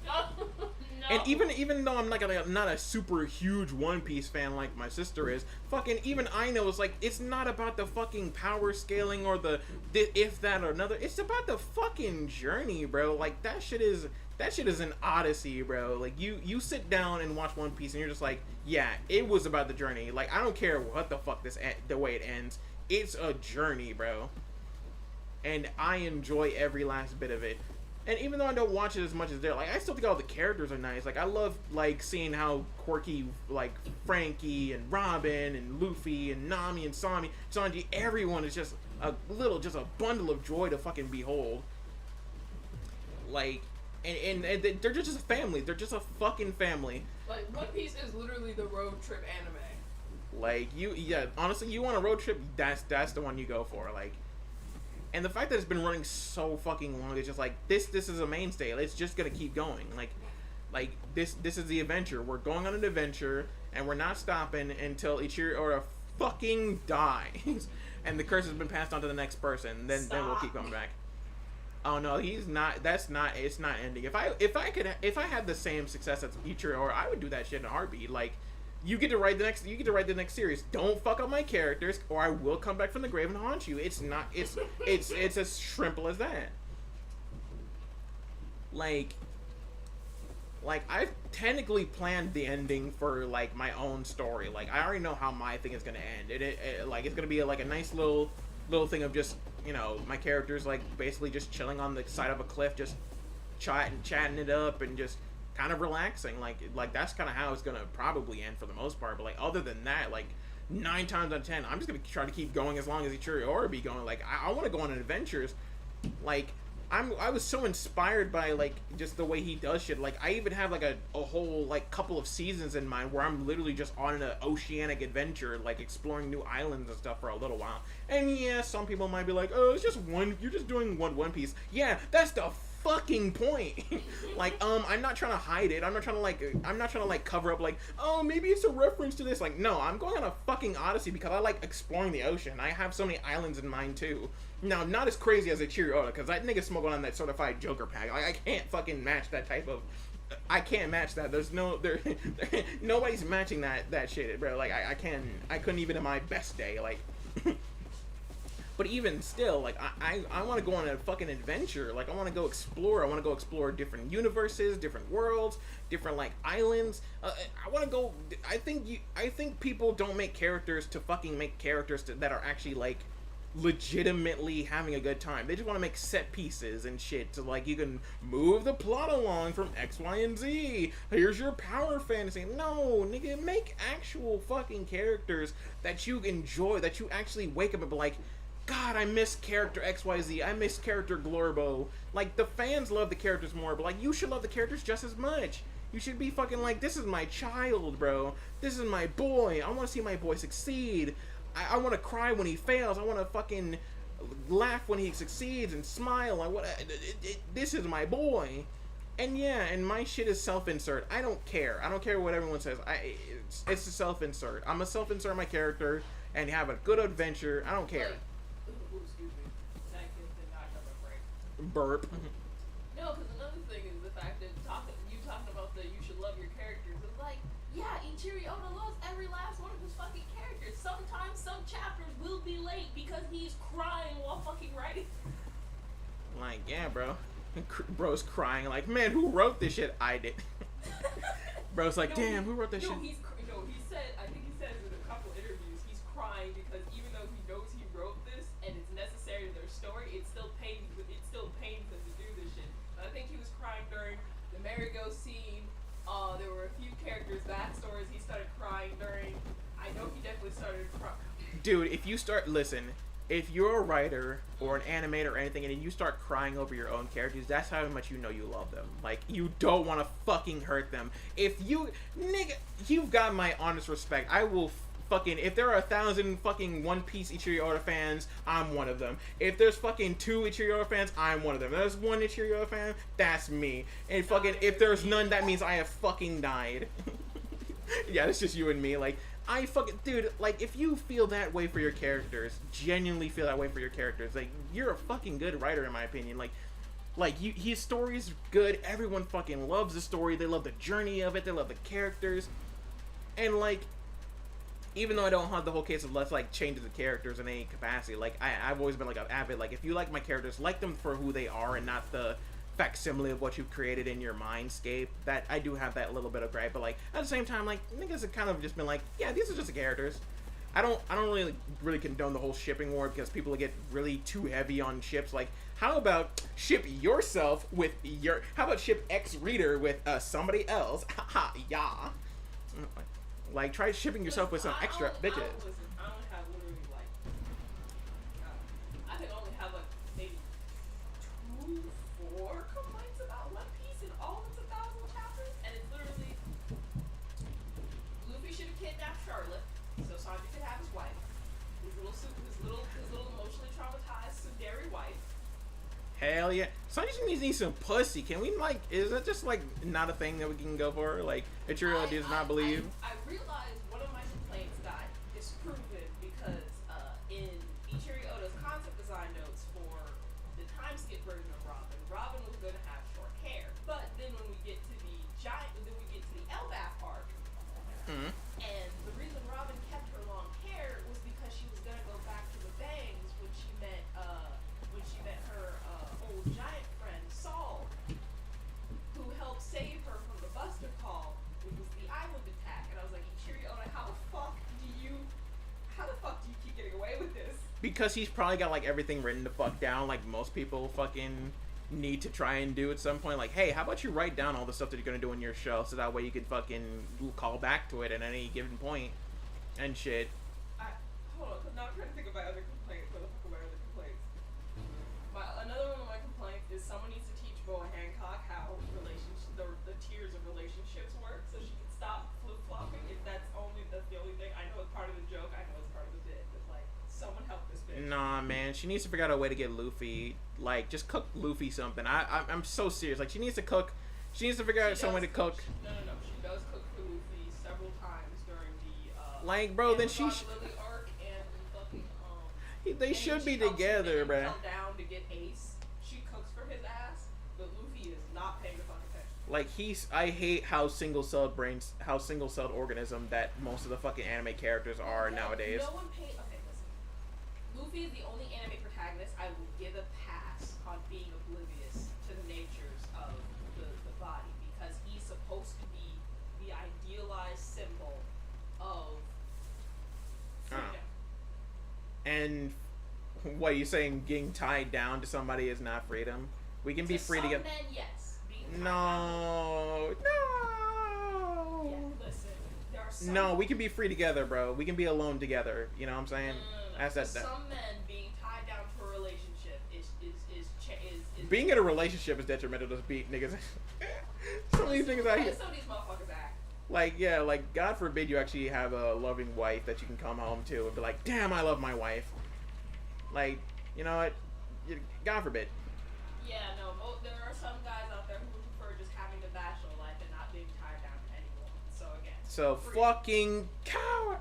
No. and even though I'm not a super huge One Piece fan like my sister is, fucking even I know it's like, it's not about the fucking power scaling or the if that or another. It's about the fucking journey, bro. Like, that shit is an odyssey, bro. Like, you sit down and watch One Piece and you're just like, yeah, it was about the journey. Like, I don't care what the fuck the way it ends. It's a journey, bro. And I enjoy every last bit of it. And even though I don't watch it as much as they're, like, I still think all the characters are nice. Like, I love, like, seeing how quirky, like, Frankie and Robin and Luffy and Nami and Sanji, everyone is just a bundle of joy to fucking behold. Like, and they're just a family. They're just a fucking family. Like, One Piece is literally the road trip anime. Like, honestly, you want a road trip, that's the one you go for. Like, and the fact that it's been running so fucking long, it's just like, this is a mainstay. It's just gonna keep going. Like this is the adventure. We're going on an adventure, and we're not stopping until Ichiro fucking dies, and the curse has been passed on to the next person. Then we'll keep coming back. Oh no, he's not. It's not ending. If I had the same success as Ichiro, I would do that shit in a heartbeat. Like, you get to write the next series. Don't fuck up my characters, or I will come back from the grave and haunt you. It's as simple as that. Like I've technically planned the ending for, like, my own story. Like, I already know how my thing is gonna end. It's gonna be like a nice little thing of just, you know, my characters, like, basically just chilling on the side of a cliff, just chatting it up and just kind of relaxing. Like that's kind of how it's gonna probably end for the most part. But, like, other than that, like, 9 times out of 10, I'm just gonna try to keep going as long as Ichiro be going. Like, I want to go on adventures. Like, I was so inspired by, like, just the way he does shit. Like, I even have, like, a whole, like, couple of seasons in mind where I'm literally just on an oceanic adventure, like, exploring new islands and stuff for a little while. And yeah, some people might be like, oh, it's just you're just doing One Piece. Yeah, that's the fucking point. Like, I'm not trying to hide it. I'm not trying to cover up, like, oh, maybe it's a reference to this. Like, no, I'm going on a fucking odyssey because I like exploring the ocean. I have so many islands in mind too. Now, not as crazy as Ichiro, because that nigga smoking on that certified Joker pack. Like, I can't fucking match that type of. I can't match that. There's nobody's matching that shit, bro. Like, I couldn't even in my best day. Like. But even still, like, I want to go on a fucking adventure. Like, I want to go explore. I want to go explore different universes, different worlds, different, like, islands. I want to go. I think people don't make characters to fucking make characters that are actually, like, legitimately having a good time. They just want to make set pieces and shit to, like, you can move the plot along from X, Y, and Z. Here's your power fantasy. No, nigga, make actual fucking characters that you enjoy, that you actually wake up and be like, God, I miss character XYZ. I miss character Glorbo. Like, the fans love the characters more, but, like, you should love the characters just as much. You should be fucking like, this is my child, bro. This is my boy. I want to see my boy succeed. I want to cry when he fails. I want to fucking laugh when he succeeds and smile. This is my boy. And yeah, and my shit is self-insert. I don't care. I don't care what everyone says. It's a self-insert. I'm a self-insert my character and have a good adventure. I don't care. Excuse me. That kid did not have a break. Burp. No, because another thing is the fact that you talking about the you should love your characters. It's like, yeah, Ichiro Oda loves every last one of his fucking characters. Sometimes some chapters will be late because he's crying while fucking writing. Like, yeah, bro. Bro's crying like, man, who wrote this shit? I did. Bro's like, damn, who wrote this shit? He said, I think he says in a couple interviews, he's crying because even though he knows he wrote this and it's necessary to their story, it's still pains him to do this Dude, if you start if you're a writer or an animator or anything, and you start crying over your own characters, that's how much you know you love them. Like, you don't want to fucking hurt them. You've got my honest respect. I will fucking, if there are 1,000 fucking One Piece Ichiro Oda fans, I'm one of them. If there's fucking 2 Ichiro Oda fans, I'm one of them. If there's 1 Ichiro Oda fan, that's me. And fucking, if there's none, that means I have fucking died. Yeah, it's just you and me. Like, I fucking, dude, like, if you feel that way for your characters, genuinely feel that way for your characters, like, you're a fucking good writer, in my opinion. His story's good. Everyone fucking loves the story. They love the journey of it. They love the characters. And, like, even though I don't have the whole case of let's, like, change the characters in any capacity, like, I've always been, like, an avid, like, if you like my characters, like them for who they are and not the facsimile of what you've created in your mindscape. That I do have that little bit of gripe, but like at the same time, like niggas have kind of just been like, yeah, these are just the characters. I don't really condone the whole shipping war because people get really too heavy on ships. Like, how about ship yourself with how about ship X reader with somebody else? Haha, yeah. Like, try shipping yourself with some extra bitches. I only have literally like I think I only have like maybe 2-4 complaints about One Piece in all of its 1,000 chapters, and it's literally Luffy should have kidnapped Charlotte so Sanji could have his wife. His little emotionally traumatized tsundere wife. Hell yeah. Sanji needs some pussy. Can we, like, is that just, like, not a thing that we can go for? Like, Ichiro does not believe? I realized one of my complaints got disproven because in Ichiro Oda's concept design notes for the time skip version of Robin was going to have short hair. But then when we get to the Elbaf arc, Mm-hmm. and the reason Robin kept her long hair was because she was going to go back to the bangs when she met her old giant friend Saul, who helped save her from the Buster Call, which was the island attack. And I was like, Ichiro Oda, how the fuck do you keep getting away with this? Because he's probably got, like, everything written to fuck down, like most people fucking need to try and do at some point. Like, hey, how about you write down all the stuff that you're gonna do in your show so that way you can fucking call back to it at any given point and shit. Hold on, 'cause now I'm trying to think of my other complaints. What the fuck are my other complaints? Another one of my complaints is someone needs to teach Boa Hancock how the tiers of relationships work so she can stop flip-flopping. If that's the only thing. I know it's part of the joke, I know it's part of the bit, but like, someone help this bitch. Nah, man, she needs to figure out a way to get Luffy, like, just cook Luffy something. I'm so serious. Like, she needs to cook. She needs to figure out some way to cook. No. She does cook for Luffy several times during the like, bro, then she Lily arc and fucking they should be together, bro. Come down to get Ace. She cooks for his ass, but Luffy is not paying the fucking attention. Like, I hate how single-celled organism that most of the fucking anime characters are nowadays. No one paid. Okay, listen. Luffy is the only anime protagonist I will give a pass on being oblivious to the natures of the body, because he's supposed to be the idealized symbol of freedom. And what are you saying? Getting tied down to somebody is not freedom. We can be free to get. Some men, yes. No. Yeah, listen. There are some. No, we can be free together, bro. We can be alone together. You know what I'm saying? No. Some men being tied down to a relationship is being in a relationship is detrimental to beat niggas. Some of these niggas out here. Some of these motherfuckers act. Like, yeah, like, God forbid you actually have a loving wife that you can come home to and be like, damn, I love my wife. Like, you know what? God forbid. Yeah, no, there are some guys out there who would prefer just having the bachelor life and not being tied down to anyone. So, again. So, fucking coward.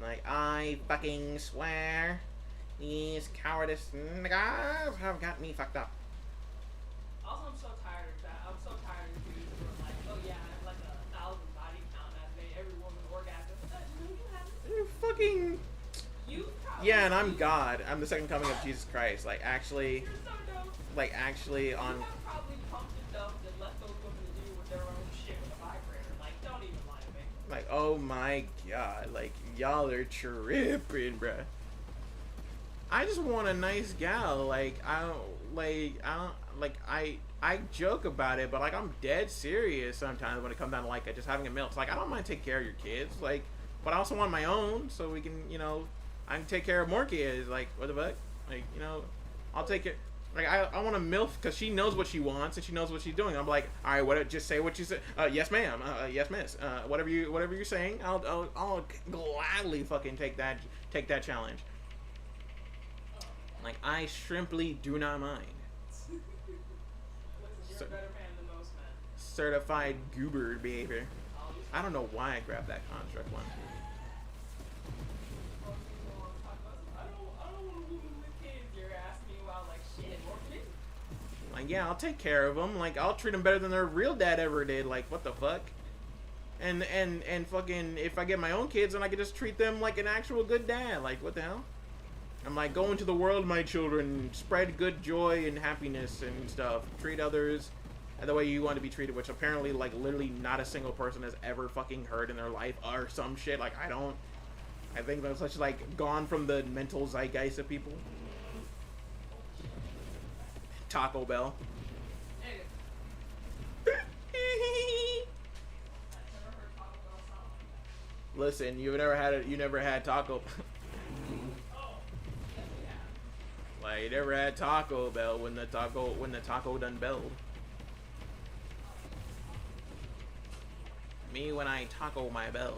Like, I fucking swear these cowardice niggas have got me fucked up. Also, I'm so tired of that. I'm so tired of dudes who are like, oh yeah, I have like 1,000 body count and I've made every woman orgasm. No, you haven't. You fucking... You probably... Yeah, and I'm God. I'm the second coming of Jesus Christ. Like, actually... You're so dumb. Like, actually, on... You have probably pumped and dumped and left those women to do with their own shit with a vibrator. Like, don't even lie to me. Like, oh my God. Like, y'all are tripping, bruh. I just want a nice gal. Like, I joke about it, but like, I'm dead serious sometimes when it comes down to like just having a meal. It's like, I don't mind taking care of your kids. Like, but I also want my own, so we can, you know, I can take care of more kids. Like, what the fuck? Like, you know, I'll take it. Like, I want a MILF because she knows what she wants and she knows what she's doing. I'm like, all right, what? Just say what you say. Yes, ma'am. Yes, miss. Whatever you're saying, I'll gladly fucking take that challenge. Like, I shrimply do not mind. Listen, you're a better man than most men. Certified goober behavior. I don't know why I grabbed that construct one. Like, yeah, I'll take care of them. Like, I'll treat them better than their real dad ever did. Like, what the fuck? And fucking, if I get my own kids, then I can just treat them like an actual good dad. Like, what the hell? I'm like, go into the world, my children. Spread good joy and happiness and stuff. Treat others the way you want to be treated, which apparently, like, literally not a single person has ever fucking heard in their life or some shit. Like, I think that's such, like, gone from the mental zeitgeist of people. Taco Bell. Listen, you never had Taco. Like, you never had Taco Bell when the taco done belled. Me when I taco my bell.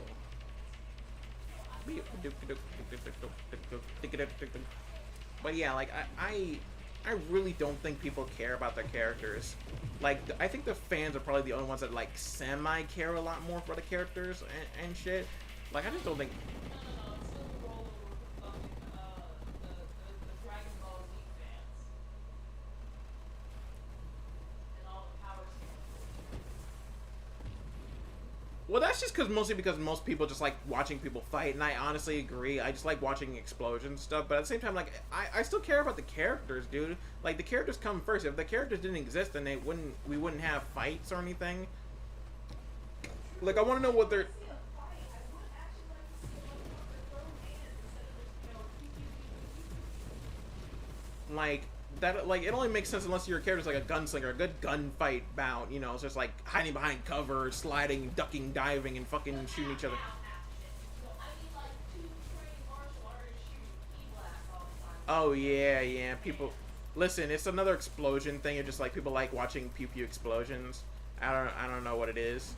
But yeah, like I really don't think people care about their characters. Like, I think the fans are probably the only ones that, like, semi-care a lot more for the characters and shit. Like, I just don't think... Well, that's just mostly because most people just like watching people fight, and I honestly agree. I just like watching explosions and stuff, but at the same time, like, I still care about the characters, dude. Like, the characters come first. If the characters didn't exist, then we wouldn't have fights or anything. Like, I want to know what they're... Like, that, like, it only makes sense unless your character's like a gunslinger, a good gunfight bout, you know, it's just like hiding behind cover, sliding, ducking, diving, and fucking shooting each other. Oh yeah, people, listen, it's another explosion thing. It's just like people like watching pew pew explosions. I don't know what it is.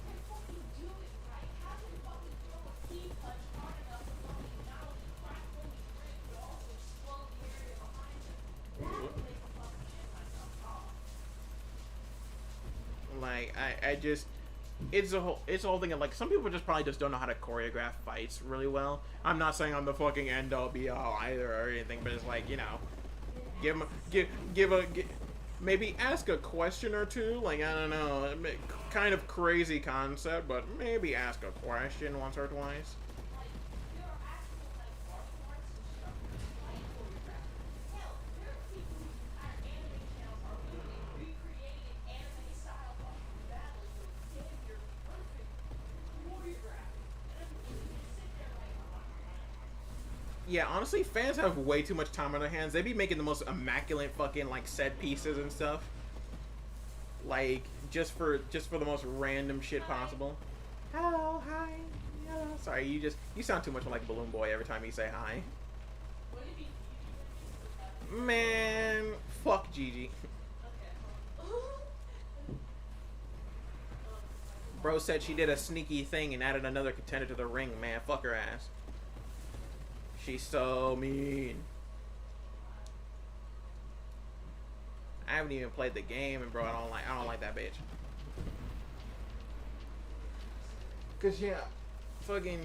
Like, I just, it's a whole thing of, like, some people just probably just don't know how to choreograph fights really well. I'm not saying I'm the fucking end all be all either or anything, but it's like, you know, maybe ask a question or two. Like, I don't know, kind of crazy concept, but maybe ask a question once or twice. Yeah, honestly, fans have way too much time on their hands. They be making the most immaculate fucking, like, set pieces and stuff. Like, just for the most random shit possible. Hello, hi, hello. Sorry, you sound too much like Balloon Boy every time you say hi. Man, fuck Gigi. Bro said she did a sneaky thing and added another contender to the ring. Man, fuck her ass. She's so mean. I haven't even played the game, and bro, I don't like that bitch. Cause yeah, fucking.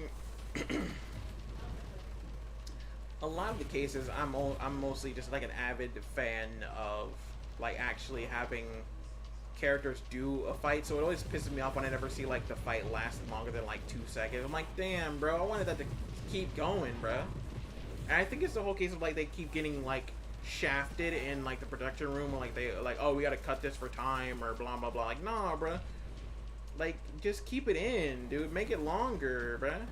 A lot of the cases, I'm mostly just like an avid fan of, like, actually having characters do a fight. So it always pisses me off when I never see, like, the fight last longer than like 2 seconds. I'm like, damn, bro, I wanted that to keep going, bro. And I think it's the whole case of, like, they keep getting, like, shafted in, like, the production room, or, like, they, like, oh, we gotta cut this for time, or blah, blah, blah. Like, nah, bruh. Like, just keep it in, dude. Make it longer, bruh.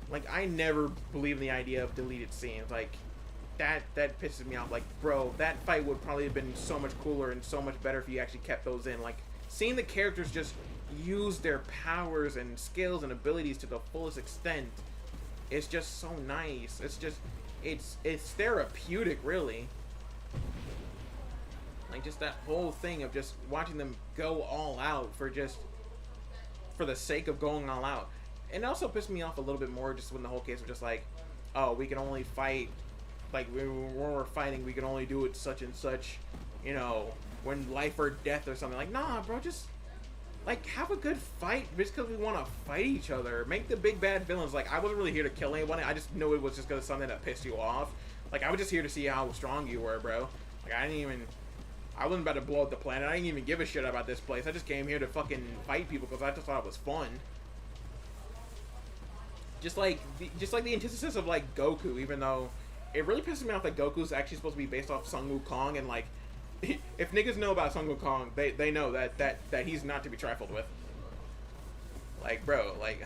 Like, I never believe in the idea of deleted scenes. Like, that pisses me off. Like, bro, that fight would probably have been so much cooler and so much better if you actually kept those in. Like, seeing the characters just use their powers and skills and abilities to the fullest extent. It's just so nice. It's just, it's therapeutic, really. Like, just that whole thing of just watching them go all out for the sake of going all out. And it also pissed me off a little bit more just when the whole case of just like, oh, we can only fight, like, when we're fighting, we can only do it such and such, you know, when life or death or something. Like, nah, bro, just, like, have a good fight just because we want to fight each other. Make the big bad villains. Like, I wasn't really here to kill anyone. I just knew it was just because something that pissed you off. Like, I was just here to see how strong you were, bro. Like, I wasn't about to blow up the planet. I didn't even give a shit about this place. I just came here to fucking fight people because I just thought it was fun. Just like the antithesis of, like, Goku, even though it really pisses me off that Goku's actually supposed to be based off Sun Wukong, and, like, if niggas know about Sun Wukong, they know that he's not to be trifled with. Like, bro, like,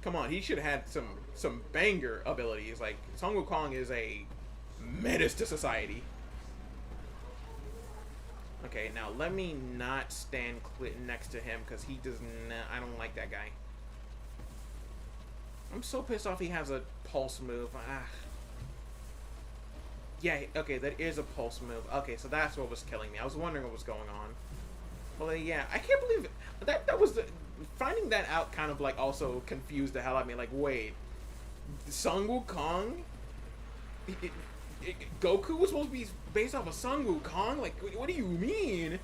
come on, he should have had some banger abilities. Like, Sun Wukong is a menace to society. Okay, now let me not stand next to him because he does not. I don't like that guy. I'm so pissed off he has a pulse move. Ah. Yeah, okay, that is a pulse move. Okay, so that's what was killing me. I was wondering what was going on. Well, yeah, I can't believe that was finding that out kind of, like, also confused the hell out of me. Like, wait, Sun Wukong? Goku was supposed to be based off of Sun Wukong? Like, what do you mean?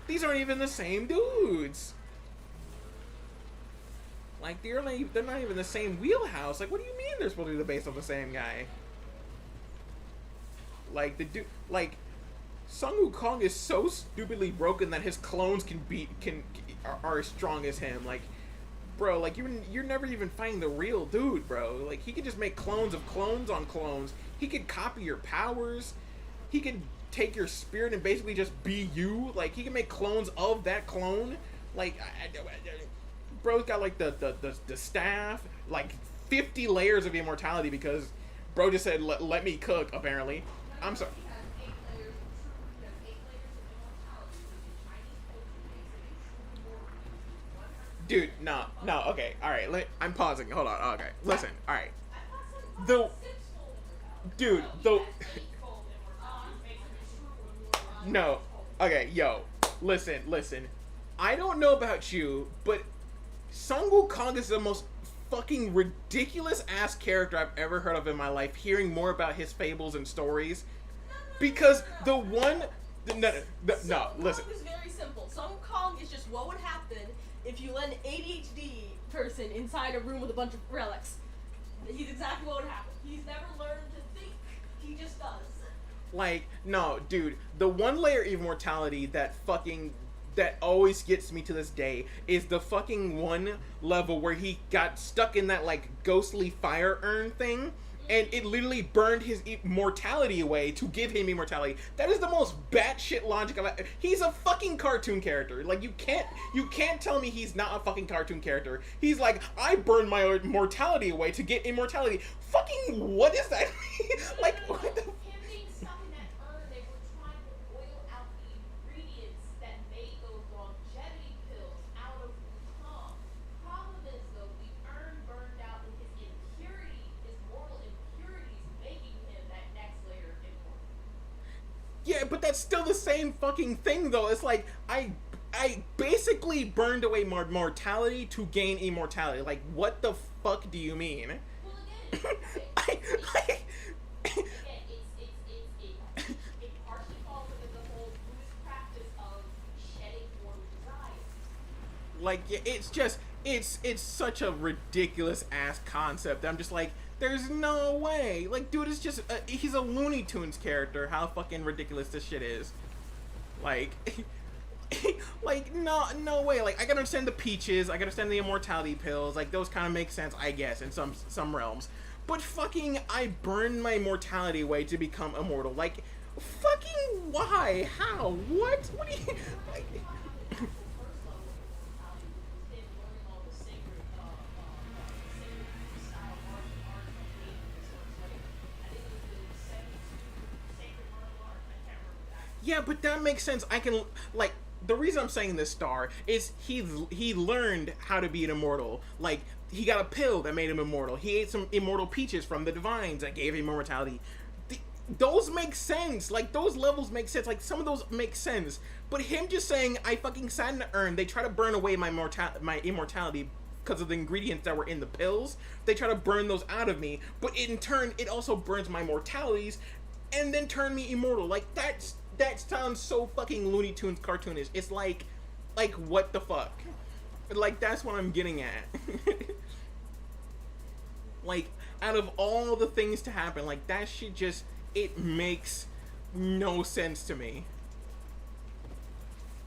These aren't even the same dudes. Like, they're not even the same wheelhouse. Like, what do you mean they're supposed to be based off the same guy? Like, the dude, like, Sun Wukong is so stupidly broken that his clones are as strong as him. Like, bro, like, you're never even fighting the real dude, bro. Like, he could just make clones of clones on clones. He could copy your powers. He could take your spirit and basically just be you. Like, he can make clones of that clone. Like, bro's got, like, the staff, like, 50 layers of immortality because bro just said, let me cook, apparently. I'm sorry. Dude, no, okay, alright, I'm pausing, hold on, okay, listen, alright. No, okay, yo, listen, I don't know about you, but Sun Wukong is the most fucking ridiculous ass character I've ever heard of in my life, hearing more about his fables and stories. Because the one no, listen. It's very simple. Sun Wukong is just what would happen if you let an ADHD person inside a room with a bunch of relics. He's exactly what would happen. He's never learned to think. He just does. Like, no, dude, the one layer of immortality that always gets me to this day is the fucking one level where he got stuck in that, like, ghostly fire urn thing, and it literally burned his mortality away to give him immortality. That is the most batshit logic of it. He's a fucking cartoon character. Like, you can't tell me he's not a fucking cartoon character. He's like, I burned my mortality away to get immortality. Fucking, what is that? Like, what the Yeah, but that's still the same fucking thing, though. It's like, I basically burned away mortality to gain immortality. Like, what the fuck do you mean? Well, again, it partially falls within the whole Buddhist practice of shedding mortal desire. Like, it's such a ridiculous ass concept. I'm just like, there's no way. Like, dude is just he's a Looney Tunes character. How fucking ridiculous this shit is. Like, like, no way. Like, I can understand the peaches. I can understand the immortality pills. Like, those kind of make sense, I guess, in some realms. But fucking, I burned my mortality away to become immortal. Like, fucking why? How? What? What do you like? Yeah, but that makes sense. I can, like, the reason I'm saying this, Star, is he learned how to be an immortal. Like, he got a pill that made him immortal. He ate some immortal peaches from the divines that gave him immortality. Those make sense. Like, those levels make sense. Like, some of those make sense. But him just saying, I fucking sat in the urn, they try to burn away my immortality because of the ingredients that were in the pills. They try to burn those out of me. But in turn, it also burns my mortalities and then turn me immortal. Like, that sounds so fucking Looney Tunes cartoonish. It's like, what the fuck? Like, that's what I'm getting at. Like, out of all the things to happen, like, that shit just, it makes no sense to me.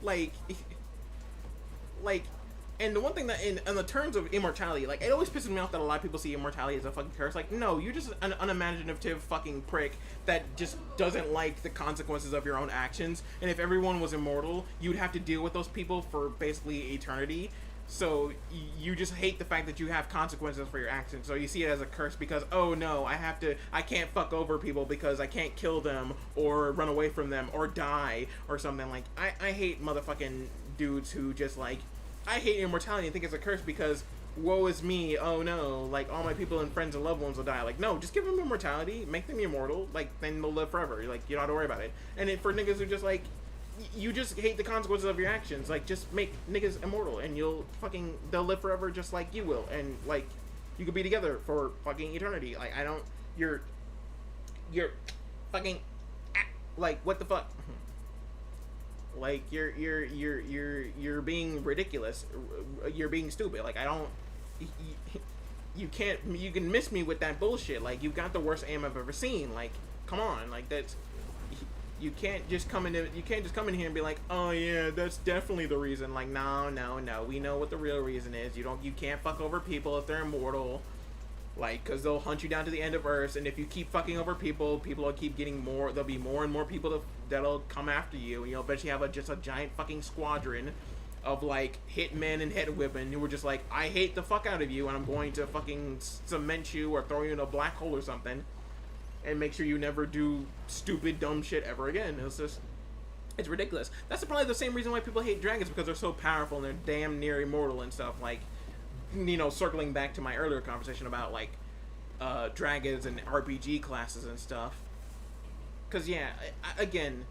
Like, and the one thing that, in the terms of immortality, like, it always pisses me off that a lot of people see immortality as a fucking curse. Like, no, you're just an unimaginative fucking prick that just doesn't like the consequences of your own actions. And if everyone was immortal, you'd have to deal with those people for basically eternity. So you just hate the fact that you have consequences for your actions. So you see it as a curse because, oh no, I can't fuck over people because I can't kill them or run away from them or die or something. Like, I hate motherfucking dudes who just, like, I hate immortality and think it's a curse because woe is me, oh no, like, all my people and friends and loved ones will die. Like, no, just give them immortality, make them immortal, like, then they'll live forever. Like, you don't have to worry about it. And for niggas who just, like, you just hate the consequences of your actions. Like, just make niggas immortal and they'll live forever just like you will. And, like, you could be together for fucking eternity. Like, you're fucking, like, what the fuck? Like, you're being ridiculous. You're being stupid. Like, you can miss me with that bullshit. Like, you've got the worst aim I've ever seen. Like, come on. Like, you can't just come in here and be like, oh yeah, that's definitely the reason. Like, no, we know what the real reason is. You can't fuck over people if they're immortal, like, because they'll hunt you down to the end of Earth. And if you keep fucking over people will keep getting more. There'll be more and more people that'll come after you, and you'll eventually have just a giant fucking squadron of, like, hitmen and head women who were just like, I hate the fuck out of you, and I'm going to fucking cement you or throw you in a black hole or something, and make sure you never do stupid, dumb shit ever again. It's ridiculous. That's probably the same reason why people hate dragons, because they're so powerful and they're damn near immortal and stuff. Like, you know, circling back to my earlier conversation about, like, dragons and RPG classes and stuff. Because, yeah, again,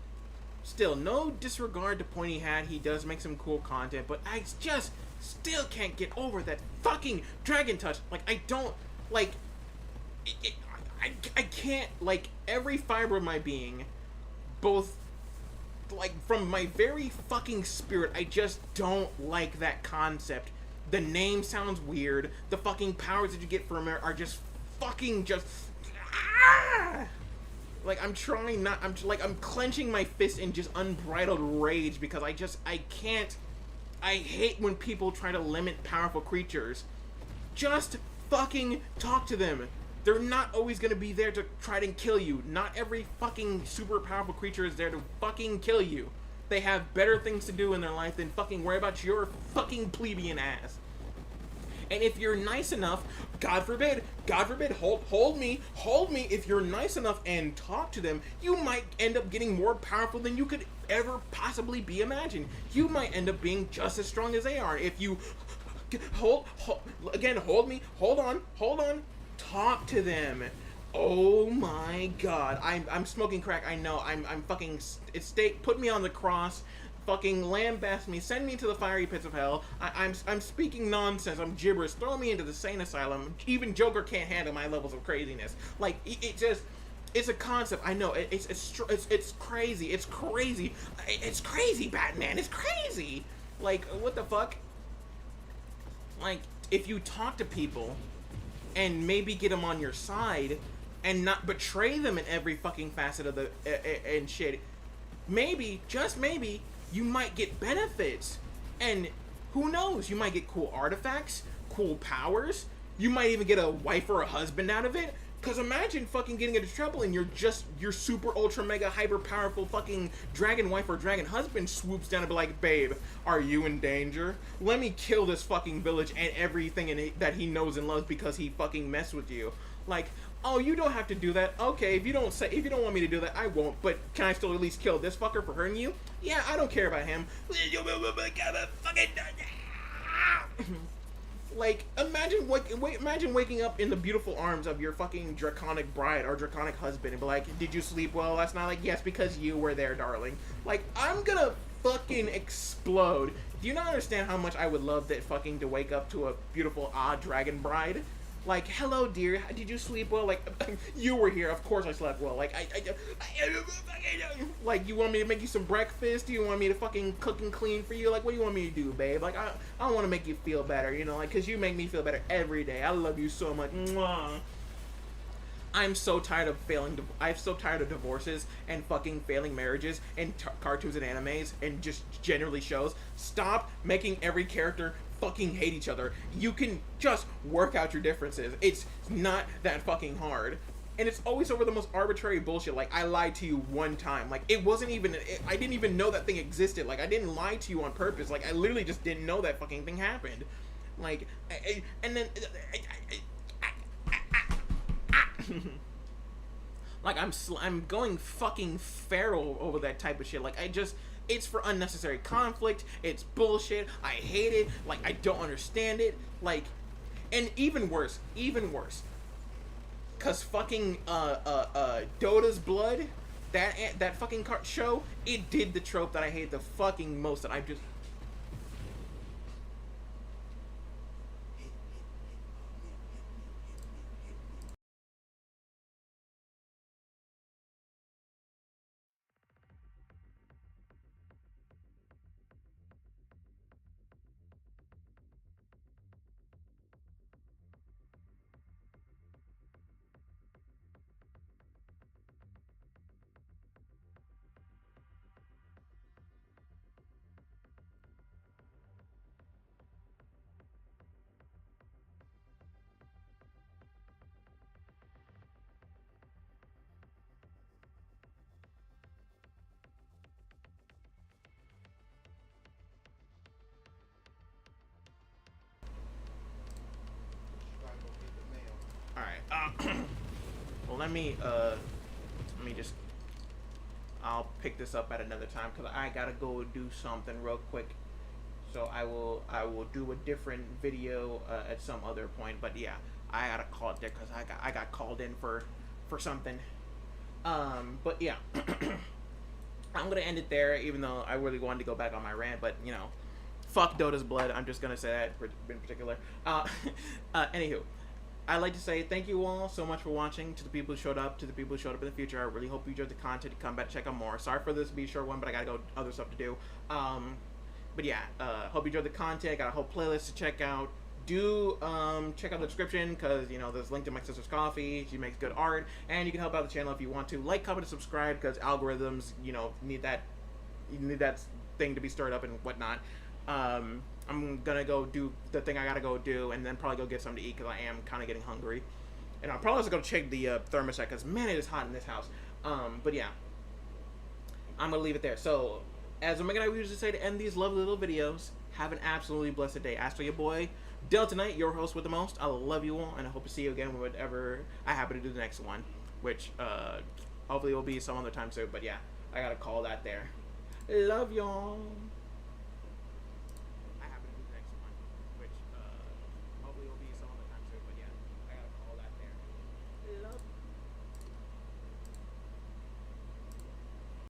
still, no disregard to Pointy Hat. He does make some cool content, but I just still can't get over that fucking dragon touch. Like, I don't, like, I can't, like, every fiber of my being, both, like, from my very fucking spirit, I just don't like that concept. The name sounds weird. The fucking powers that you get from it are just fucking just, like, I'm clenching my fist in just unbridled rage because I can't, I hate when people try to limit powerful creatures. Just fucking talk to them. They're not always going to be there to try to kill you. Not every fucking super powerful creature is there to fucking kill you. They have better things to do in their life than fucking worry about your fucking plebeian ass. And if you're nice enough, God forbid, hold me, if you're nice enough and talk to them, you might end up getting more powerful than you could ever possibly be imagined. You might end up being just as strong as they are. If you hold me, hold on, talk to them. Oh my god, I'm smoking crack. I know. I'm fucking put me on the cross. Fucking lambast me, send me to the fiery pits of hell. I'm speaking nonsense. I'm gibberish. Throw me into the sane asylum. Even Joker can't handle my levels of craziness. Like, it's a concept. I know. It's crazy. It's crazy. It's crazy, Batman. It's crazy. Like, what the fuck? Like, if you talk to people and maybe get them on your side and not betray them in every fucking facet of the and shit, maybe, just maybe, you might get benefits. And who knows, you might get cool artifacts, cool powers, you might even get a wife or a husband out of it. Cause imagine fucking getting into trouble and your super ultra mega hyper powerful fucking dragon wife or dragon husband swoops down and be like, babe, are you in danger? Let me kill this fucking village and everything in it that he knows and loves because he fucking messed with you. Like, oh, you don't have to do that. Okay, if you don't want me to do that, I won't. But can I still at least kill this fucker for hurting you? Yeah, I don't care about him. Like, imagine waking up in the beautiful arms of your fucking draconic bride or draconic husband and be like, did you sleep well last night? Like, yes, because you were there, darling. Like, I'm gonna fucking explode. Do you not understand how much I would love to wake up to a beautiful dragon bride? Like, hello, dear. Did you sleep well? Like, you were here. Of course I slept well. Like, like, you want me to make you some breakfast? Do you want me to fucking cook and clean for you? Like, what do you want me to do, babe? Like, I want to make you feel better, you know? Like, because you make me feel better every day. I love you so much. Mwah. I'm so tired of I'm so tired of divorces and fucking failing marriages and cartoons and animes and just generally shows. Stop making every character fucking hate each other. You can just work out your differences. It's not that fucking hard. And it's always over the most arbitrary bullshit. Like, I lied to you one time. Like, it wasn't even, I didn't even know that thing existed. Like, I didn't lie to you on purpose. Like, I literally just didn't know that fucking thing happened. Like, and then, like, I'm going fucking feral over that type of shit. Like, it's for unnecessary conflict. It's bullshit. I hate it. Like, I don't understand it. Like, and even worse. Cause fucking Dota's Blood, that fucking show, it did the trope that I hate the fucking most. That I just. Alright, well, let me just, I'll pick this up at another time, because I gotta go do something real quick, so I will do a different video, at some other point, but yeah, I gotta call it there, because I got called in for something, but yeah, I'm gonna end it there, even though I really wanted to go back on my rant, but, you know, fuck Dota's Blood, I'm just gonna say that in particular, anywho, I'd like to say thank you all so much for watching. To the people who showed up, to the people who showed up in the future, I really hope you enjoyed the content. Come back, check out more. Sorry for this to be a short one, but I gotta go other stuff to do. But yeah, hope you enjoyed the content. Got a whole playlist to check out. Do check out the description, because you know there's a link to my sister's coffee. She makes good art, and you can help out the channel if you want to. Like, comment, and subscribe, because algorithms, you know, need that thing to be stirred up and whatnot. I'm gonna go do the thing I gotta go do, and then probably go get something to eat, because I am kind of getting hungry. And I'll probably also go check the thermostat, because man, it is hot in this house. But yeah, I'm gonna leave it there. So, as Omega and I usually say to end these lovely little videos, have an absolutely blessed day. As for your boy, DeltaKnight, your host with the most, I love you all, and I hope to see you again whenever I happen to do the next one, which hopefully will be some other time soon. But yeah, I gotta call that there. Love y'all.